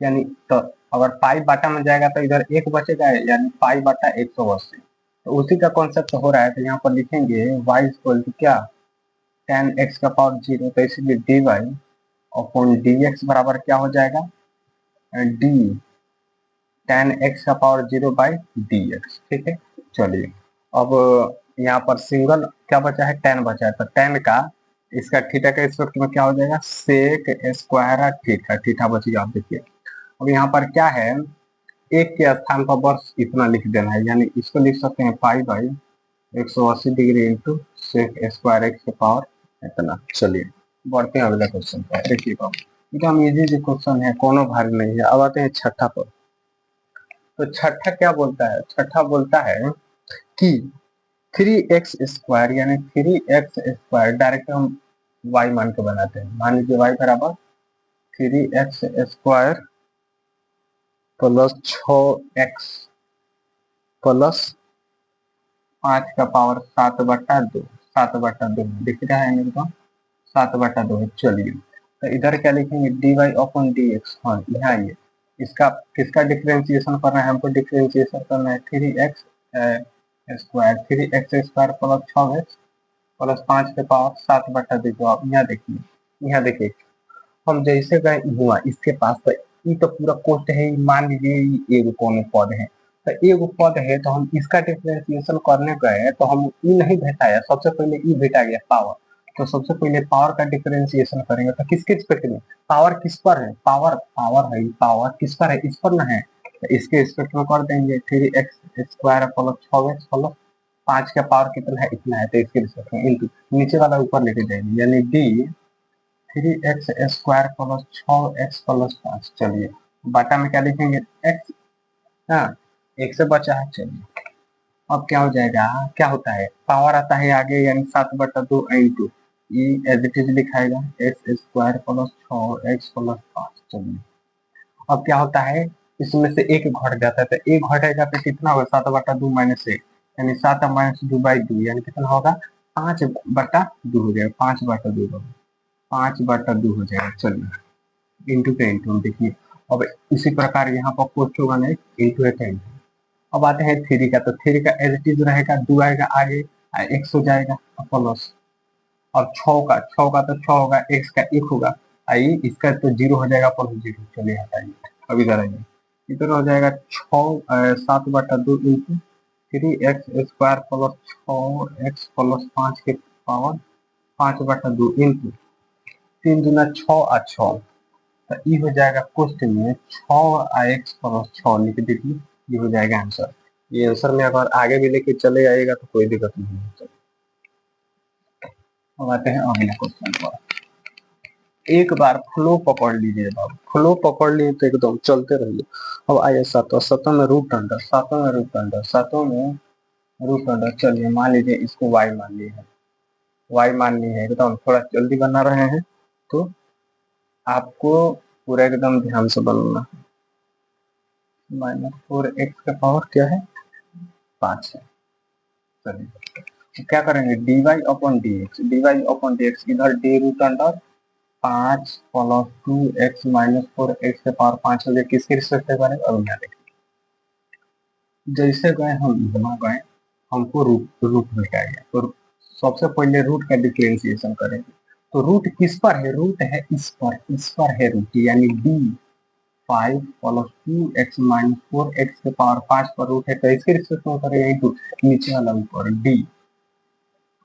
यानी, तो अगर पाई बाटा में जाएगा तो इधर एक बचेगा, यानी पाई बाटा 180, तो उसी का कॉन्सेप्ट हो रहा है। तो यहाँ पर लिखेंगे y इक्वल टू क्या tan x का पावर 0, तो इसलिए d y upon d x बराबर क्या हो जाएगा डी tan x का पावर 0 बाई डी एक्स, ठीक है। चलिए अब यहाँ पर सिंगल क्या बचा है, tan बचा है, तो tan का इसका थीटा के रिस्पेक्ट में क्या हो जाएगा सेक स्क्वायर थीटा, थीटा बच गया। आप देखिए अब यहाँ पर क्या है, एक के स्थान पर बस इतना लिख देना है, यानी इसको लिख सकते हैं pi by 180 degree into sec square x के पावर इतना। चलिए बढ़ते हैं अगले क्वेश्चन पर। देखिए एकदम इजी जी क्वेश्चन है, कोनो भारी नहीं है। अब आते हैं छठा पर। तो छठा क्या बोलता है, छठा बोलता है कि 3x स्क्वायर यानी 3x स्क्वायर, डायरेक्ट हम y मान के बनाते हैं, मान लीजिए y बराबर 3x square plus 6x plus 5 का पावर 7/2, 7/2 दिख रहा है एकदम 7/2 है। चलिए तो इधर क्या लिखेंगे d y upon d x, हाँ यहाँ ये इसका किसका डिफरेंशिएशन करना है, हमको डिफरेंशिएशन करना है 3x square, 3x square plus 6x plus 5 के पावर 7/2। आप यहाँ देखिए हम जैसे गए हुआ इसके पास, तो ये तो पूरा कोष्ट है, मान लीजिए ये एगो कोनो पद है, तो एगो पद है, तो हम इसका डिफरेंशिएशन करने गए तो हम ये नहीं भेटाया, सबसे पहले ये भेटा गया पावर, तो सबसे पहले पावर का डिफरेंशिएशन करेंगे, तो किसके रिस्पेक्ट में, पावर किस पर है, पावर पावर है, पावर किस पर है, इस पर ना है, तो इसके रिस्पेक्ट में कर देंगे 3x square plus 6x plus 5 का पावर कितना है इतना है, तो इसके रिस्पेक्ट में इंटू नीचे वाला ऊपर लेके जाएंगे, यानी D 3x square plus 6x plus 5। चलिए बाटा में क्या लिखेंगे x हाँ, एक से बचा है। चलिए अब क्या हो जाएगा, क्या होता है, पावर आता है आगे यानी 7/2 into e as it is लिखाएगा x square plus 6x plus 5। चलिए अब क्या होता है, इसमें से एक घट जाता है, तो एक घटेगा तो कितना होगा, 7/2 माइनस एक, यानी 7-2/2 यानी कितना होगा, 5/2 हो जाएगा, 5/2 होगा, 5/2 हो जाएगा। चलिए इंटू के इंटू देखिए, अब इसी प्रकार यहाँ पर कुछ होगा नहीं, इंटू है का इंटू। अब आते हैं थ्री का, तो थ्री का एज इट इज रहेगा, 2 आएगा आगे, एक्स हो जाएगा प्लस। और छः का तो 6 होगा, एक्स का 1 होगा, आई इसका तो 0 हो जाएगा प्लस 0। चलिए हटाइए, अब इधर आइए, इधर हो जाएगा 7/2 into 3x² plus 6x plus 5 के पावर 5/2 इंटू 3 दूना 6 और 6, तो ये हो जाएगा क्वेश्चन में 6x प्लस 6 लिख दीजिए, ये हो जाएगा आंसर। ये आंसर में अगर आगे भी लेके चले आएगा तो कोई दिक्कत नहीं है। अब आते हैं अगले क्वेश्चन पर। एक बार फ्लो पकड़ लीजिए बाबू, फ्लो पकड़ लिए तो एकदम चलते रहिए। अब आइए सातों सातों में रूट अंडर, सातों में रूट अंडर, सातों में रूट अंडर। चलिए मान लीजिए इसको y मान ली है, y मान ली है, एकदम थोड़ा जल्दी बना रहे हैं तो आपको पूरा एकदम ध्यान से बनना। -4x का पावर क्या है, 5 है। चलिए तो क्या करेंगे, dy/dx, इधर d root under 5 plus 2x minus 4x के पावर 5 हो गया, किसके रिस्पेक्ट में करेंगे, अब यहाँ देखिए जैसे गए हम यहाँ गए, हमको रूट रूट मिल गया, तो सबसे पहले रूट का डिफरेंशिएशन करेंगे। तो रूट किस पर है, रूट है इस पर है रूट, यानी d 5 plus 2x minus 4x के पावर 5 पर रूट है, तो इसके रिस्पेक्ट में करेंगे इंटू नीचे वाला ऊपर d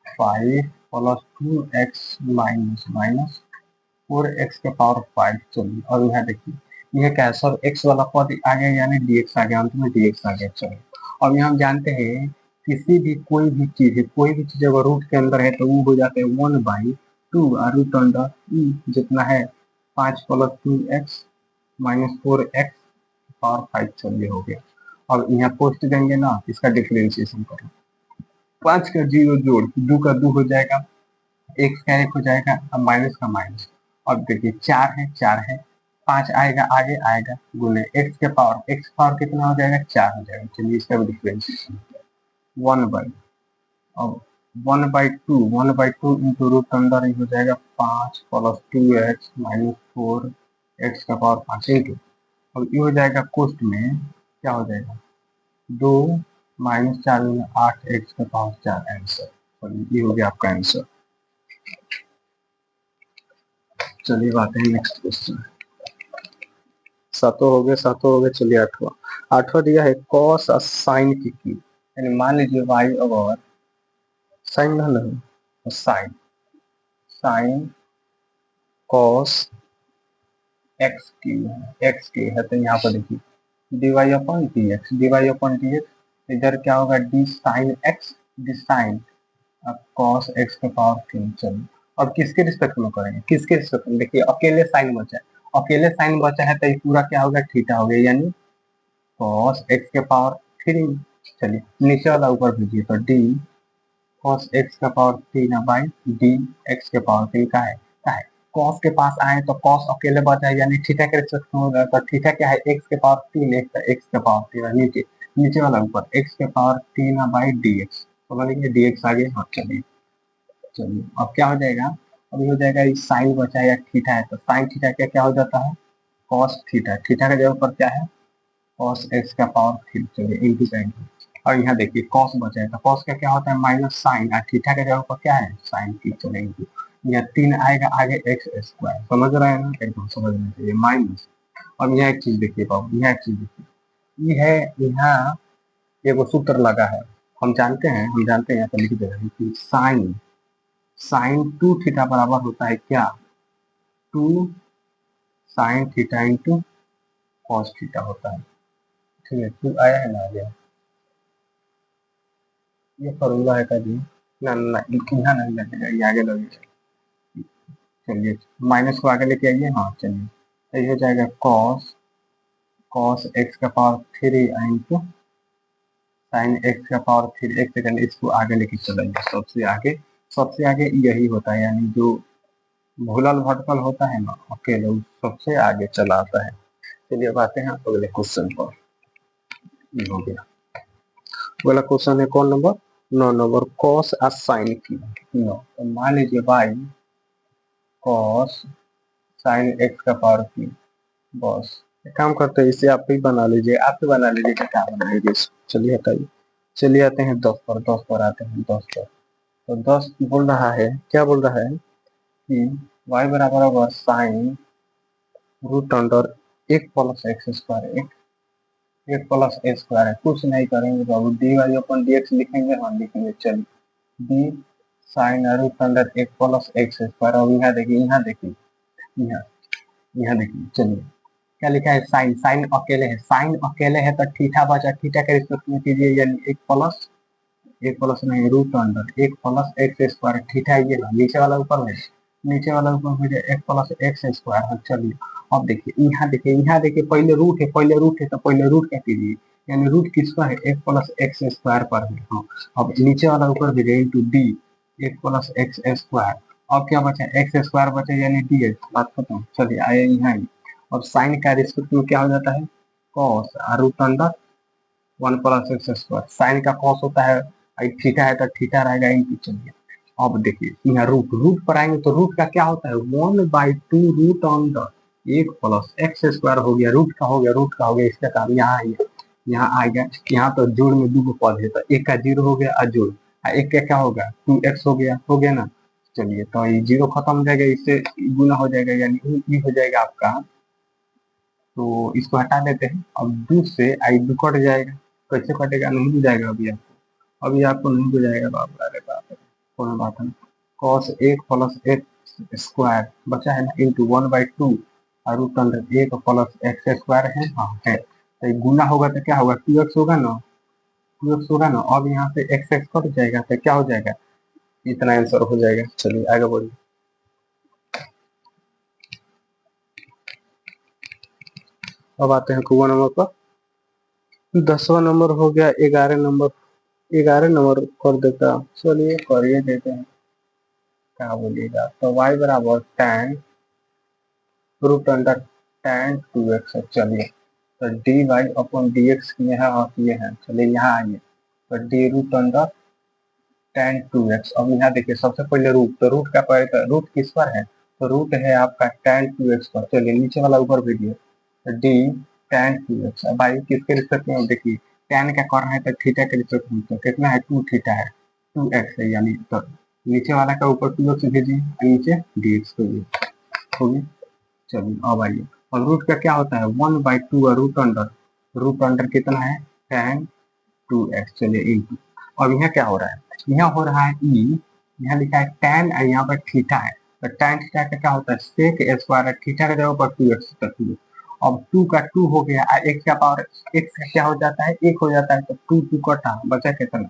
5 plus 2x minus 4x के पावर 5। चलिए और यहाँ देखिए यह क्या है, सब x वाला पद आ गया यानी dx आ गया, अंत में dx आ गया। चलिए अब यहाँ हम जानते हैं किसी भी कोई भी चीज है, कोई भी चीज अगर रूट के अंदर है तो वो हो जाते हैं 1/2 और रूट अंडर ई जितना है 5 plus 2x minus 4x power 5। चलिए हो गया। अब यहाँ पोस्ट देंगे ना, इसका डिफरेंशिएशन करें, 5 का 0 जोड़ 2 का 2 हो जाएगा, एक्स का 1 हो जाएगा, अब माइनस का माइनस। अब देखिए 4 है 5 आएगा आगे आएगा, गुने एक्स पावर कितना हो जाएगा, 4 हो जाएगा। चलिए इसका भी डिफरेंशिएशन 1/, अब 1/2 इंटू रूट अंडर हो जाएगा 5 प्लस 2x माइनस 4x का पावर 5 इंटू, अब ये हो जाएगा कोष्ट में क्या हो जाएगा 2 माइनस 4 में 8x का पावर 4 आंसर। चलिए ये हो गया आपका आंसर। चलिए बात है नेक्स्ट क्वेश्चन, सातों हो गए। चलिए आठवां दिया है कॉस साइन की यानी मान लीजिए वाई अगर साइन ना नहीं तो साइन कॉस एक्स की है, तो यहाँ पर देखिए dy/dx, इधर क्या होगा D sine x, D sine cos x के पावर 3। चलिए अब किसके रिस्पेक्ट में करेंगे, किसके रिस्पेक्ट में, देखिए अकेले साइन बचा है, अकेले साइन बचा है तो ये पूरा क्या होगा थीटा हो गया, यानी cos x के पावर 3। चलिए नीचे वाला ऊपर भेजिए, तो d cos x का पावर 3 बाई डी एक्स के पावर 3 का है cos के पास आए तो cos अकेले बचा है, यानी थीटा के रिस्पेक्ट में होगा, तो थीटा क्या है x के पावर 3, x के पावर 3 नीचे, नीचे वाला ऊपर x के पावर 3 बाई डी एक्स, समझ लीजिए dx आ गया। हाँ चलिए चलिए अब क्या हो जाएगा, अभी हो जाएगा साइन बचा है या थीटा है, तो साइन थीटा क्या क्या हो जाता है cos थीटा, थीटा का जगह पर क्या है cos x का पावर 3। चलिए इंटू का इंटू, और यहाँ देखिए cos बचा है, तो cos का क्या होता है माइनस साइन, और थीटा का जगह पर क्या है साइन की। चलिए इंटू, यहाँ 3 आएगा आगे एक्स स्क्वायर, समझ रहे हैं ना, एकदम समझना चाहिए माइनस। अब यहाँ एक चीज देखिए बाबू, यहाँ एक चीज देखिए, ये है यहाँ एगो सूत्र लगा है, हम जानते हैं यहाँ पर लिख दे रहे हैं कि साइन साइन 2 थीटा बराबर होता है क्या, 2 sine theta into cos theta होता है। ठीक है 2 आया है ना, आ गया, ये फॉर्मूला है का जी ना ना, यहाँ नहीं लगेगा, ये आगे लगेगा। चलिए माइनस को आगे लेके आइए, हाँ चलिए, तो ये हो जाएगा कॉस cos x का पावर 3 इंटू sin x का पावर 3। एक सेकंड, इसको आगे लेके चलेंगे। सबसे आगे यही होता है, यानी जो भूलल भटकल होता है ना, अकेले सबसे आगे चला आता है। चलिए अब आते हैं अगले क्वेश्चन पर। ये हो गया अगला क्वेश्चन है कौन नंबर 9 नंबर, cos आ sin की 9। तो मान लीजिए भाई cos sin x का पावर 3। बस एक काम करते हैं, इसे आप ही बना लीजिए, आप ही बना लीजिए, क्या बना लीजिए। चलिए हटाइए। चलिए आते हैं 10 पर आते हैं 10 पर। तो 10 बोल रहा है, क्या बोल रहा है कि y बराबर होगा साइन रूट अंडर एक प्लस एक्स स्क्वायर, एक प्लस ए स्क्वायर है। कुछ नहीं करेंगे बाबू, D y upon d x लिखेंगे, हम लिखेंगे चलिए डी साइन रूट अंडर एक प्लस एक्स स्क्वायर। और यहाँ देखिए यहाँ यहाँ देखिए, चलिए क्या लिखा है, साइन साइन अकेले है तो थीटा बचा, थीटा के रिस्पेक्ट में कीजिए, यानी एक प्लस नहीं रूट अंडर एक प्लस एक्स स्क्वायर। थीटा ये ना, नीचे वाला ऊपर में, एक प्लस एक्स स्क्वायर। हाँ चलिए अब यहाँ देखिए पहले रूट है तो पहले रूट क्या कीजिए, यानी रूट किस पर है, एक प्लस एक्स स्क्वायर पर है। हाँ अब नीचे वाला ऊपर भी इंटू डी एक प्लस एक्स स्क्वायर। अब क्या बचा, एक्स स्क्वायर बचा, यानी डी एक्स। बात खत्म। चलिए आए यहाँ। अब साइन का रिस्पेक्ट में क्या हो जाता है, cos root under one plus x square. Sine का कॉस होता है, थीटा है तो थीटा रहेगा इनकी। चलिए अब देखिए यहाँ रूट रूट पर आएंगे तो रूट का क्या होता है, 1/2 रूट अंडर एक प्लस एक्स स्क्वायर हो गया, रूट का हो गया। इसका काम यहाँ आएगा, यहाँ तो जोड़ में दो पद है तो एक का जीरो हो गया और जोड़ एक का क्या होगा 2x हो गया ना। चलिए तो ये जीरो खत्म हो जाएगा, इससे गुना हो जाएगा, यानी ये हो जाएगा आपका। तो इसको हटा देते हैं। अब 2 से आई 2 कट जाएगा, कैसे कटेगा, नहीं बुझाएगा अभी आपको नहीं बुझाएगा बाप, अरे बाप रे, कोई बात नहीं। कॉस एक प्लस एक्स स्क्वायर बचा है ना, इंटू 1/2 और रूट अंडर एक प्लस एक्स स्क्वायर है। हाँ है, तो गुना होगा तो क्या होगा 2x होगा ना, 2x होगा ना। अब यहाँ से एक्स एक्स कट जाएगा तो क्या हो जाएगा, इतना आंसर हो जाएगा। चलिए आगे बढ़िए। अब आते हैं 9 नंबर पर। 10वां नंबर हो गया 11 नंबर कर देता, चलिए करिए देते हैं, क्या बोलिएगा। तो y बराबर tan root under tan 2x है। चलिए तो d y upon d x किए हैं और किए हैं। चलिए यहाँ आइए तो d root under tan 2x। अब यहाँ देखिए सबसे पहले रूट, तो रूट का पहले रूट किस पर है, तो रूट है आपका tan 2x पर। चलिए नीचे वाला ऊपर भेजिए तो डी tan 2x। अब भाई किसके रिस्पेक्ट में, देखिए tan क्या कर रहे हैं तो थीटा के रिस्पेक्ट में, तो कितना है 2 थीटा है, 2x है, यानी तो नीचे वाला का ऊपर 2x भेजिए, नीचे dx होगी। चलिए अब आइए, और रूट का क्या होता है 1/2 रूट अंडर कितना है tan 2x। चलिए इंटू, अब यहाँ क्या हो रहा है, यहाँ हो रहा है ई, यहाँ लिखा है tan और यहाँ पर थीटा है, तो tan थीटा का क्या होता है sec स्क्वायर, थीटा का जगह पर 2x तक। अब 2 का 2 हो गया, x का पावर x का क्या हो जाता है 1 हो जाता है, तो 2 2 कटा, बचा कितना,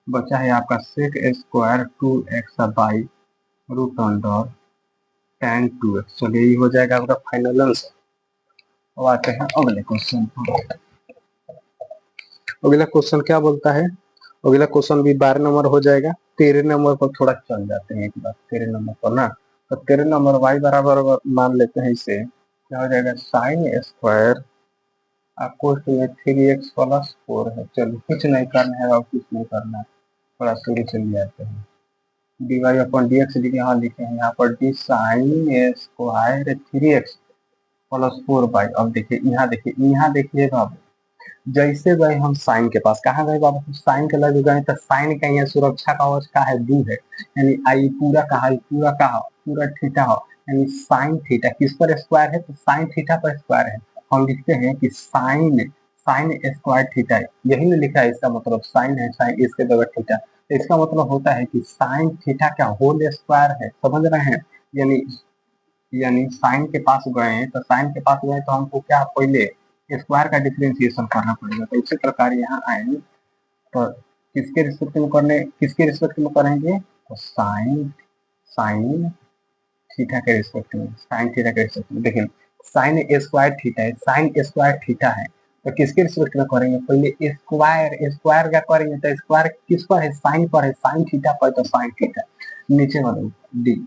बचा है आपका sec square 2x by root under tan 2x। चलिए ये हो जाएगा आपका फाइनल आंसर। अब आते हैं अगले क्वेश्चन पर। अगला क्वेश्चन क्या बोलता है, अगला क्वेश्चन भी 12 नंबर हो जाएगा। 13 नंबर पर थोड़ा चल जाते हैं एक बार, 13 नंबर पर ना, तो 13 नंबर y बराबर मान लेते हैं, इसे क्या हो जाएगा साइन स्क्वायर आपको 3x प्लस 4 है। चलिए कुछ नहीं करना है, और कुछ नहीं करना है, थोड़ा शुरू से ले आते हैं। D y upon d x यहाँ लिखे हैं, यहाँ पर d sine square 3x plus 4 by. अब देखिए यहाँ देखिए बाबू, जैसे गए हम साइन के पास, कहाँ गए बाबू, साइन के लगे गए तो साइन का यहाँ सुरक्षा कवच का है 2 है, यानी आई पूरा कहा पूरा थीटा हो, यानी साइन थीटा किस पर स्क्वायर है, तो साइन थीटा पर स्क्वायर है। हम लिखते हैं कि साइन साइन स्क्वायर थीटा, यही में लिखा है, इसका मतलब साइन है, साइन इसके जगह थीटा, तो इसका मतलब होता है कि साइन थीटा क्या होल स्क्वायर है, समझ रहे हैं। यानी साइन के पास गए हैं, तो साइन के पास गए तो हमको क्या पहले स्क्वायर का डिफरेंशिएशन करना पड़ेगा। तो इसी प्रकार यहाँ आए तो किसके रिस्पेक्ट में करेंगे, तो साइन थीटा के रिस्पेक्ट में, साइन थीटा के रिस्पेक्ट में। देखिए साइन स्क्वायर थीटा है, साइन स्क्वायर थीटा है, तो किसके रिस्पेक्ट में करेंगे, पहले स्क्वायर, स्क्वायर का करेंगे तो स्क्वायर किस पर है, साइन पर है, साइन थीटा पर, तो साइन थीटा नीचे वाले डी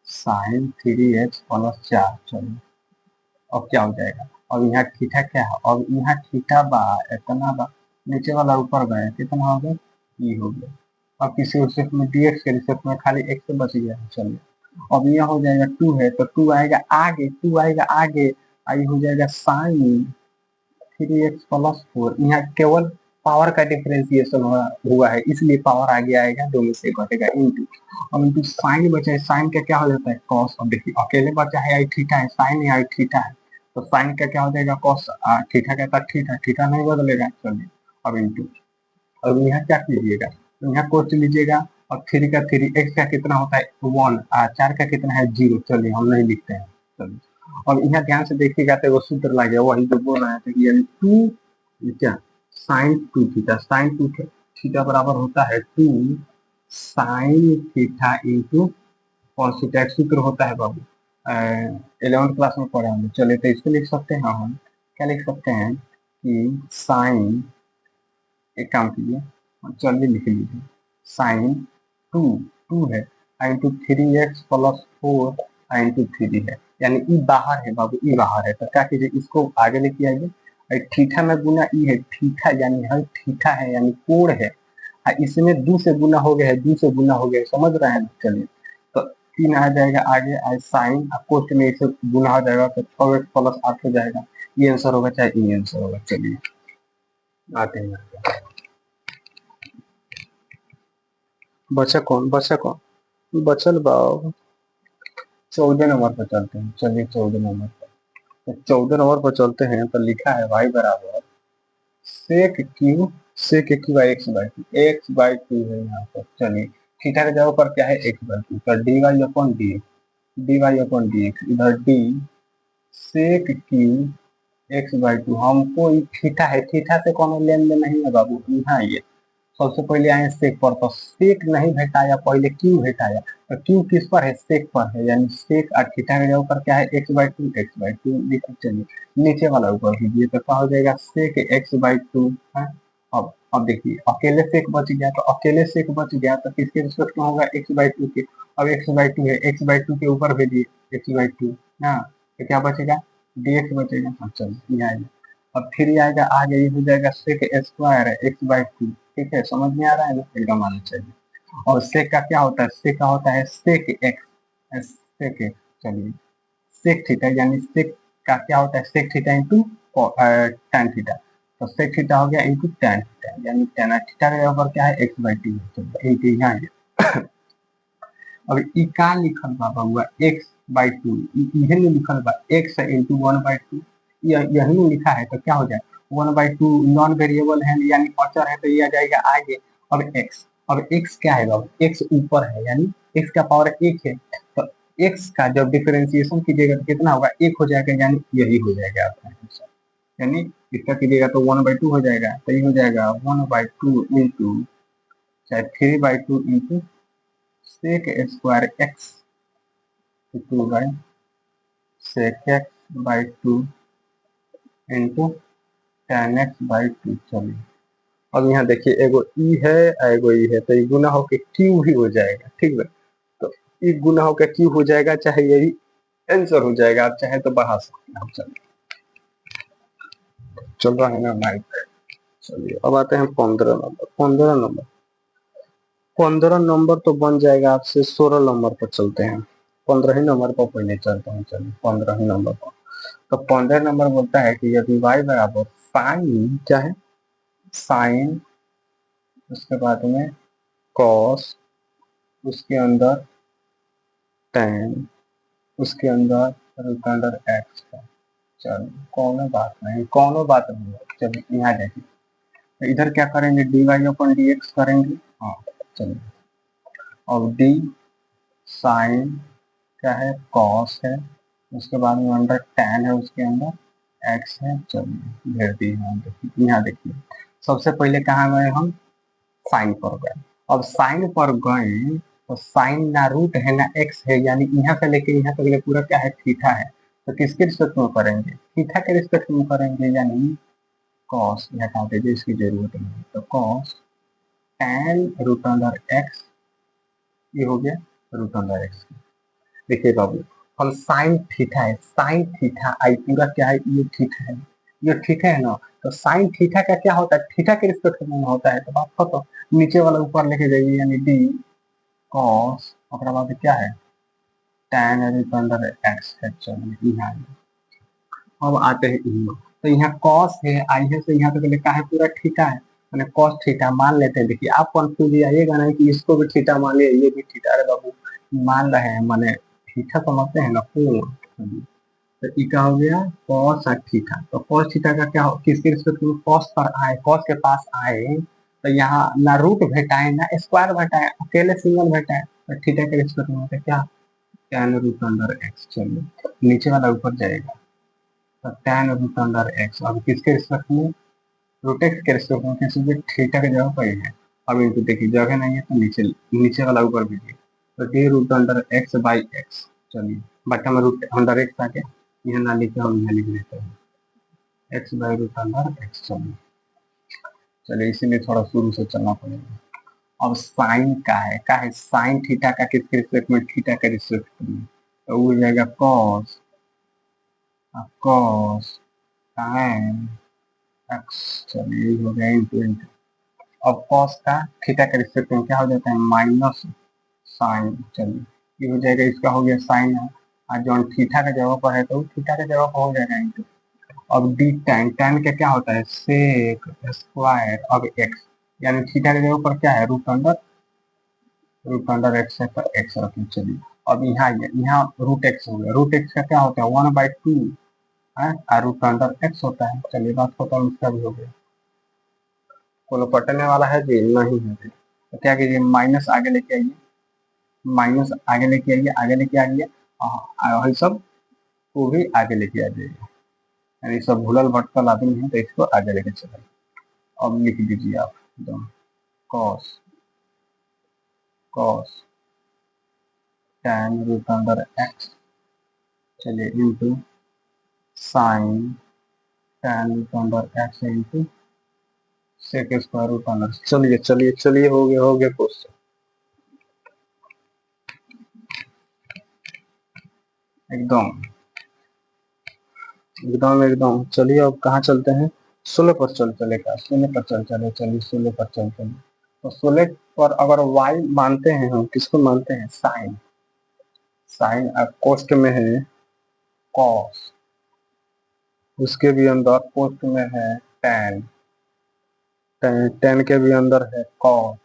साइन 3x प्लस 4। चलिए अब क्या हो जाएगा, अब यहाँ थीटा क्या है, अब यहाँ थीटा बा इतना बा, नीचे वाला ऊपर गया कितना हो गया, ये हो गया। अब किसी रिस्पेक्ट में dx के रिस्पेक्ट में खाली x से बच गया। चलिए अब यह हो जाएगा 2 है तो 2 आएगा आगे, 2 आएगा आगे, आई हो जाएगा साइन 3x प्लस 4। यहाँ केवल पावर का डिफरेंशिएशन हुआ है इसलिए पावर आगे आएगा, दो में से घटेगा इंटू, अब इंटू साइन बचा है, साइन का क्या हो जाता है कॉस। अब देखिए अकेले बचा है आई थीटा है, साइन है आई थीटा है, तो साइन का क्या हो जाएगा कॉस, थीटा का था थीटा, थीटा नहीं बदलेगा। चलिए अब इंटू, अब यहाँ क्या कीजिएगा, तो यहाँ कोस लीजिएगा, और 3 का 3, x का कितना होता है 1, 4 का कितना है 0। चलिए हम नहीं लिखते हैं। चलिए और यहाँ ध्यान से देखिएगा तो वो सूत्र लगे वही जो बोल रहा था कि यानी 2 क्या साइन 2 थीटा, साइन 2 थीटा बराबर होता है 2 sine theta into cos theta. एक सूत्र होता है बाबू 11th क्लास में पढ़े होंगे। चलिए तो इसको लिख सकते हैं हम, क्या लिख सकते हैं कि साइन, एक काम कीजिए चलिए लिख लीजिए, साइन 2 है इंटू 3x प्लस 4 इंटू 3 है, यानी ई बाहर है बाबू, ई बाहर है, तो क्या कीजिए इसको आगे लेके आइए, थीटा में गुना ई है, थीटा यानी हर थीटा है यानी कोण है, इसमें 2 से गुना हो गया है, 2 से गुना हो गया है, समझ रहे हैं। चलिए तो 3 आ जाएगा आगे, आई साइन कोष्ट में इसे गुना हो जाएगा तो 6x प्लस 8 हो जाएगा, ये आंसर होगा चाहे ये आंसर होगा। चलिए आते हैं, बचा कौन, बचा कौन बचल बाब, 14 नंबर पर चलते हैं। चलिए 14 नंबर पर, तो 14 नंबर पर चलते हैं तो लिखा है y बराबर sec q, sec q by x by two, x by two है यहाँ पर। चलिए थीटा के जगह पर क्या है एक्स बाई टू, तो d y upon d x, d y upon d x, इधर d sec q x by two, हमको थीटा है, थीटा से कौन लेन देन नहीं है बाबू, यहाँ ये सबसे पहले आए सेक पर, तो सेक नहीं भेटाया, पहले क्यू भेटाया, तो क्यू किस पर है सेक पर है, यानी सेक और थीटा के ऊपर क्या है x by two, x by to लिख। चलिए नीचे वाला ऊपर कीजिए तो क्या हो जाएगा सेक एक्स बाई टू है। अब देखिए अकेले सेक बच गया, तो अकेले सेक बच गया तो किसके रिस्पेक्ट में होगा एक्स बाई टू के, अब एक्स बाई टू है, एक्स बाई टू के ऊपर भेजिए एक्स बाई टू ना, तो क्या बचेगा dx बचेगा। हाँ चलिए ये आएगा, अब फिर आएगा आगे, ये हो जाएगा सेक स्क्वायर है एक्स बाई टू, ठीक है समझ में आ रहा है ना, एकदम आना चाहिए। और सेक का क्या होता है, सेक का होता है सेक एक्स, सेक एक्स। चलिए सेक थीटा यानी सेक का क्या होता है sec theta into tan theta, तो सेक थीटा हो गया इंटू टैन थीटा, यानी टैन थीटा के ऊपर क्या है एक्स बाई टू। चलिए यहाँ अब ई का लिखल बा हुआ एक्स बाई टू, इहे में लिखल बा एक्स इंटू 1/2, यही में लिखा है तो क्या हो जाए 1/2 नॉन वेरिएबल है यानी अचर है, तो ये आ जाएगा आगे। अब एक्स, अब एक्स क्या है बाबू, एक्स ऊपर है यानी एक्स का पावर 1 है, तो एक्स का जब डिफरेंशिएशन कीजिएगा तो कितना होगा 1 हो जाएगा, यानी यही हो जाएगा आपका आंसर, यानी इसका कीजिएगा तो 1/2 हो जाएगा, तो ये हो जाएगा 1/2 इंटू चाहे 3/2 into sec square x two by sec x by two into tan x by two. चलिए अब यहाँ देखिए एगो ई है एगो ई है, तो ये गुना होके क्यू ही हो जाएगा, ठीक है, तो ई गुना होके क्यू हो जाएगा, चाहे यही आंसर हो जाएगा, आप चाहे तो बढ़ा सकते हैं। चलिए चल रहा है ना माइक। चलिए अब आते हैं 15 नंबर, 15 नंबर, 15 नंबर तो बन जाएगा आपसे, 16 नंबर पर चलते हैं, 15 ही नंबर पर पहले चलते हैं। चलिए 15 ही नंबर पर, तो 15 नंबर बोलता है कि यदि y बराबर साइन क्या है साइन, उसके बाद में कॉस, उसके अंदर टेन, उसके अंदर रूट अंडर एक्स है। चलिए कोनो बात नहीं, कोनो बात नहीं है। चलिए यहाँ देखिए तो इधर क्या करेंगे d y upon d x करेंगे। हाँ चलिए अब डी साइन क्या है कॉस है, उसके बाद में अंडर टेन है, उसके अंदर एक्स है। चलिए भेज दिए हम, देखिए यहाँ देखिए सबसे पहले कहाँ गए हम साइन पर गए, अब साइन पर गए तो साइन ना रूट है ना एक्स है, यानी यहाँ से लेके यहाँ तक पूरा क्या है थीटा है, तो किसके रिस्पेक्ट में करेंगे? थीटा के रिस्पेक्ट में करेंगे, यानी कॉस हटा दीजिए, इसकी जरूरत नहीं है। तो cos tan root under x, ये हो गया रूट अंडर एक्स। देखिए बाबू, हम साइन थीटा है, साइन थीटा आई पूरा क्या है, ये थीटा है, ये थीटा है ना। तो साइन थीटा का क्या होता है, थीटा के रिस्पेक्ट में होता है। तो बात खत्म, नीचे वाला ऊपर लेके जाइए, यानी डी कॉस, और बाद क्या है tan रूट अंडर एक्स है। चलिए यहाँ अब आते हैं यहाँ, तो यहाँ कॉस है, आई है, तो यहाँ पे लिखा है पूरा थीटा है, मैंने कॉस थीटा मान लेते हैं। देखिए आप कंफ्यूज आइएगा नहीं कि इसको भी थीटा मान लिया, ये भी थीटा। अरे बाबू मान रहे हैं, माने थीटा समझते हैं ना कोण। तो ई का हो गया कॉस और थीटा। तो कॉस थीटा का क्या हो, किसके रिस्पेक्ट में, कॉस पर आए, कॉस के पास आए, तो यहाँ ना रूट भेटाए ना स्क्वायर भेटाए, अकेले सिंगल भेटाए। तो थीटा के रिस्पेक्ट में होता क्या, tan रूट अंडर एक्स। चलिए नीचे वाला ऊपर जाएगा, तो tan रूट अंडर एक्स। अब किसके रिस्पेक्ट में, रूट एक्स के रिस्पेक्ट में, क्योंकि थीटा की जगह पर ही है। अब इनको देखिए जगह नहीं है, तो नीचे नीचे वाला ऊपर भेजिए, तो d root under x by x. चलिए बटा में रूट अंडर एक्स आ गया, यहाँ ना लिखे हम यहाँ लिख देते हैं x by root under x. चलिए इसीलिए थोड़ा शुरू से चलना पड़ेगा। अब साइन का है साइन थीटा का किसके रिस्पेक्ट में, थीटा के रिस्पेक्ट में, तो वो हो जाएगा कॉस, कॉस साइन एक्स। चलिए हो गया इंटू इंटू। अब कॉस का थीटा के रिस्पेक्ट में क्या हो जाता है, माइनस साइन। चलिए ये हो जाएगा, इसका हो गया साइन है, और जो थीटा का जगह पर है तो थीटा के जगह पर हो जाएगा इंटू। अब डी tan, tan का क्या होता है, सेक स्क्वायर अब एक्स, यानी थीटा के जगह पर क्या है, रूट अंडर एक्स है, तो एक्स रखें। चलिए अब यहाँ रूट एक्स हो गया, रूट एक्स का क्या होता है 1/2 है, और रूट अंडर एक्स होता है। चलिए बात खत्म, इसका भी हो गया। कोनो पटने वाला है जी, नहीं है जी। तो क्या कीजिए, माइनस आगे लेके आइए, माइनस आगे लेके आइए, आगे लेके आइए, और सब को भी आगे लेके आ जाइए, यानी सब भूलल भटकल आदमी है, तो इसको आगे लेके चलाइए। अब लिख दीजिए आप एकदम cos, cos tan root under x, चलिए into sine tan root under x into sec square root under. चलिए चलिए चलिए हो गया क्वेश्चन एकदम एकदम एकदम। चलिए अब कहाँ चलते हैं, 16 पर चलेगा, 16 पर चले, चलिए 16 पर चलते हैं। तो 16 पर अगर y मानते हैं, हम किसको मानते हैं, साइन, साइन कोष्ट में है कॉस, उसके भी अंदर कोष्ट में है tan, tan के भी अंदर है कॉस,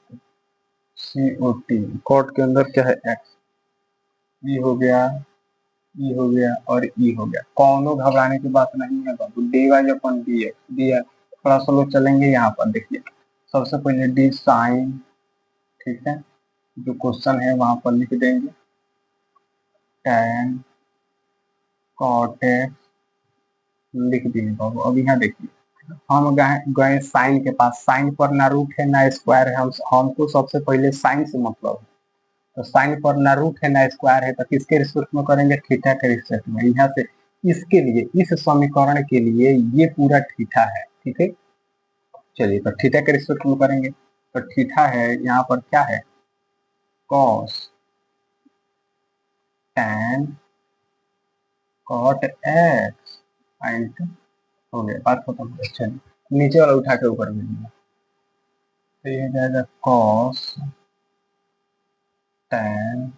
COT, कॉट के अंदर क्या है एक्स। ये हो गया, ई हो गया और ई हो गया। कौनों घबराने की बात नहीं है बाबू, D y upon d x दिया। थोड़ा सा लोग चलेंगे यहाँ पर, देखिए सबसे पहले डी साइन, ठीक है, जो क्वेश्चन है वहां पर लिख देंगे, tan कॉट एक्स लिख दिए बाबू। अब यहाँ देखिए हम गए साइन के पास, साइन पर ना रूट है ना स्क्वायर है, हमको सबसे पहले साइन से मतलब है। तो साइन पर ना रूट है ना स्क्वायर है, तो किसके रिस्पेक्ट में करेंगे, थीटा के रिस्पेक्ट में। यहाँ से इसके लिए, इस समीकरण के लिए ये पूरा थीटा है, ठीक है। चलिए तो थीटा के रिस्पेक्ट में करेंगे, तो थीटा है यहाँ पर क्या है, cos tan cot x into, हो गया बात खत्म हो गया। चलिए नीचे वाला उठा के ऊपर भेज दिया, तो ये जाएगा कॉस tan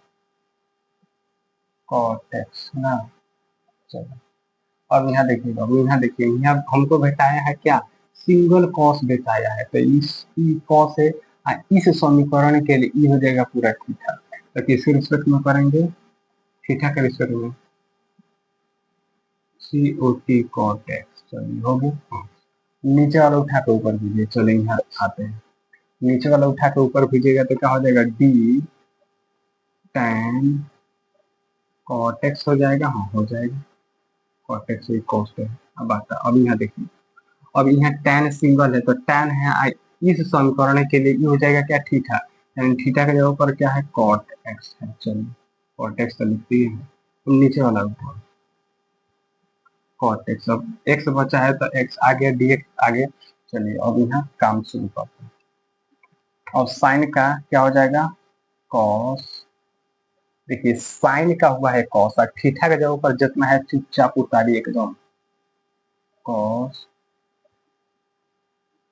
कॉट एक्स ना। चलो अब यहाँ देखिए बाबू, यहाँ देखिए, यहाँ हमको भेटाया है क्या, सिंगल कॉस भेटाया है, तो इस कॉस है, इस समीकरण के लिए ये हो जाएगा पूरा थीटा। तो किसके रिस्पेक्ट में करेंगे, थीटा के रिस्पेक्ट में, COT कॉट एक्स। चलिए हो गया, नीचे वाला उठा के ऊपर भेजिए। चलिए यहाँ आते हैं, नीचे वाला उठा के ऊपर भेजिएगा तो क्या हो जाएगा, डी tan कॉट एक्स हो जाएगा, हाँ हो जाएगा, कॉट एक्स कॉस्ट है। अब आता, अब यहाँ देखिए, अब यहाँ tan सिंगल है, तो tan है, इस समीकरण के लिए ये हो जाएगा क्या, थीटा, यानी थीटा के जगह पर क्या है, cot x है। चलिए cot x तो लिखते ही है, नीचे वाला ऊपर, कॉट एक्स। अब एक्स बचा है तो एक्स आगे डीएक्स आगे। चलिए अब यहाँ काम शुरू करते हैं। और साइन का क्या हो जाएगा, कॉस। देखिए साइन का हुआ है कॉस और थीटा का जगह पर जितना है चुपचाप उतारिए एकदम, कॉस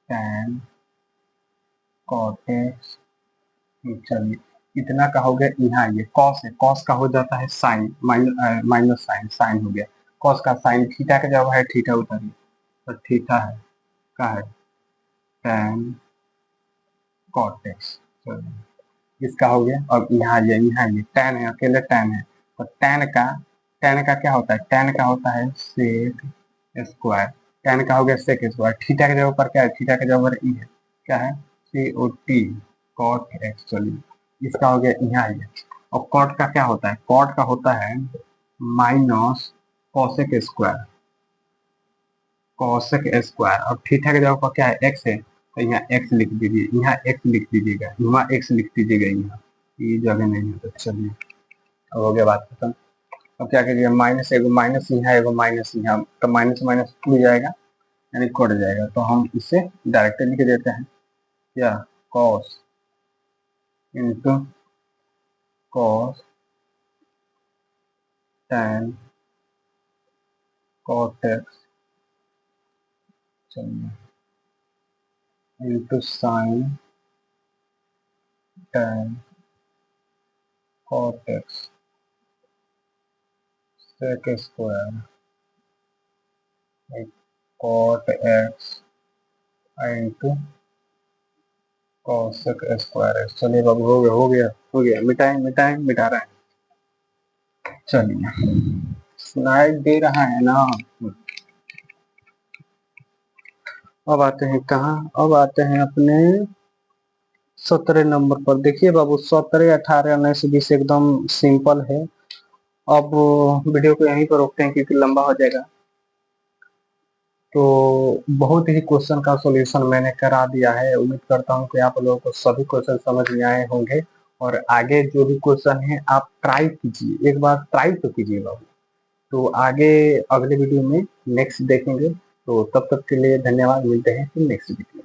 टैन कॉट एक्स। चलिए इतना का हो गया, यहाँ ये कॉस है, कॉस का हो जाता है साइन, माइनस साइन, साइन हो गया कॉस का साइन, थीटा का जगह है थीटा उतारिए, तो थीटा है का है टैन कॉट एक्स। चलिए इसका हो गया। अब यहाँ ये टैन है, अकेले टैन है, तो टैन का क्या होता है, टैन का होता है सेक स्क्वायर, टैन का हो गया सेक स्क्वायर, थीटा के जगह पर क्या है, थीटा के जगह पर ई है, क्या है सी ओ टी कॉट एक्स। चलिए इसका हो गया यहाँ ये। और कॉट का क्या होता है, कॉट का होता है minus cosec square, cosec square. और थीटा के जगह पर क्या है एक्स है, तो यहाँ एक्स लिख दीजिए, यहाँ एक्स लिख दीजिएगा, यहाँ एक्स लिख दीजिएगा, यहाँ ये जगह नहीं है। तो चलिए अब हो गया बात खत्म। अब क्या करिए, माइनस एगो माइनस यहाँ एगो माइनस यहाँ, तो माइनस माइनस टूट जाएगा यानी कट जाएगा, तो हम इसे डायरेक्ट लिख देते हैं, क्या cos into cos tan cot x, चलिए into sine tan cot x sec square cot x into cosec square. चलिए बाबू हो गया मिटाएं मिटाएं मिटा रहे हैं। चलिए स्लाइड दे रहा है ना। अब आते हैं कहाँ, अब आते हैं अपने 17 नंबर पर। देखिए बाबू 17 18 19 20 एकदम सिंपल है। अब वीडियो को यहीं पर रोकते हैं क्योंकि लंबा हो जाएगा। तो बहुत ही क्वेश्चन का सॉल्यूशन मैंने करा दिया है, उम्मीद करता हूँ कि आप लोगों को सभी क्वेश्चन समझ में आए होंगे। और आगे जो भी क्वेश्चन है आप ट्राई कीजिए, एक बार ट्राई तो कीजिए बाबू। तो आगे अगले वीडियो में नेक्स्ट देखेंगे, तो तब तक के लिए धन्यवाद, मिलते हैं फिर नेक्स्ट वीडियो।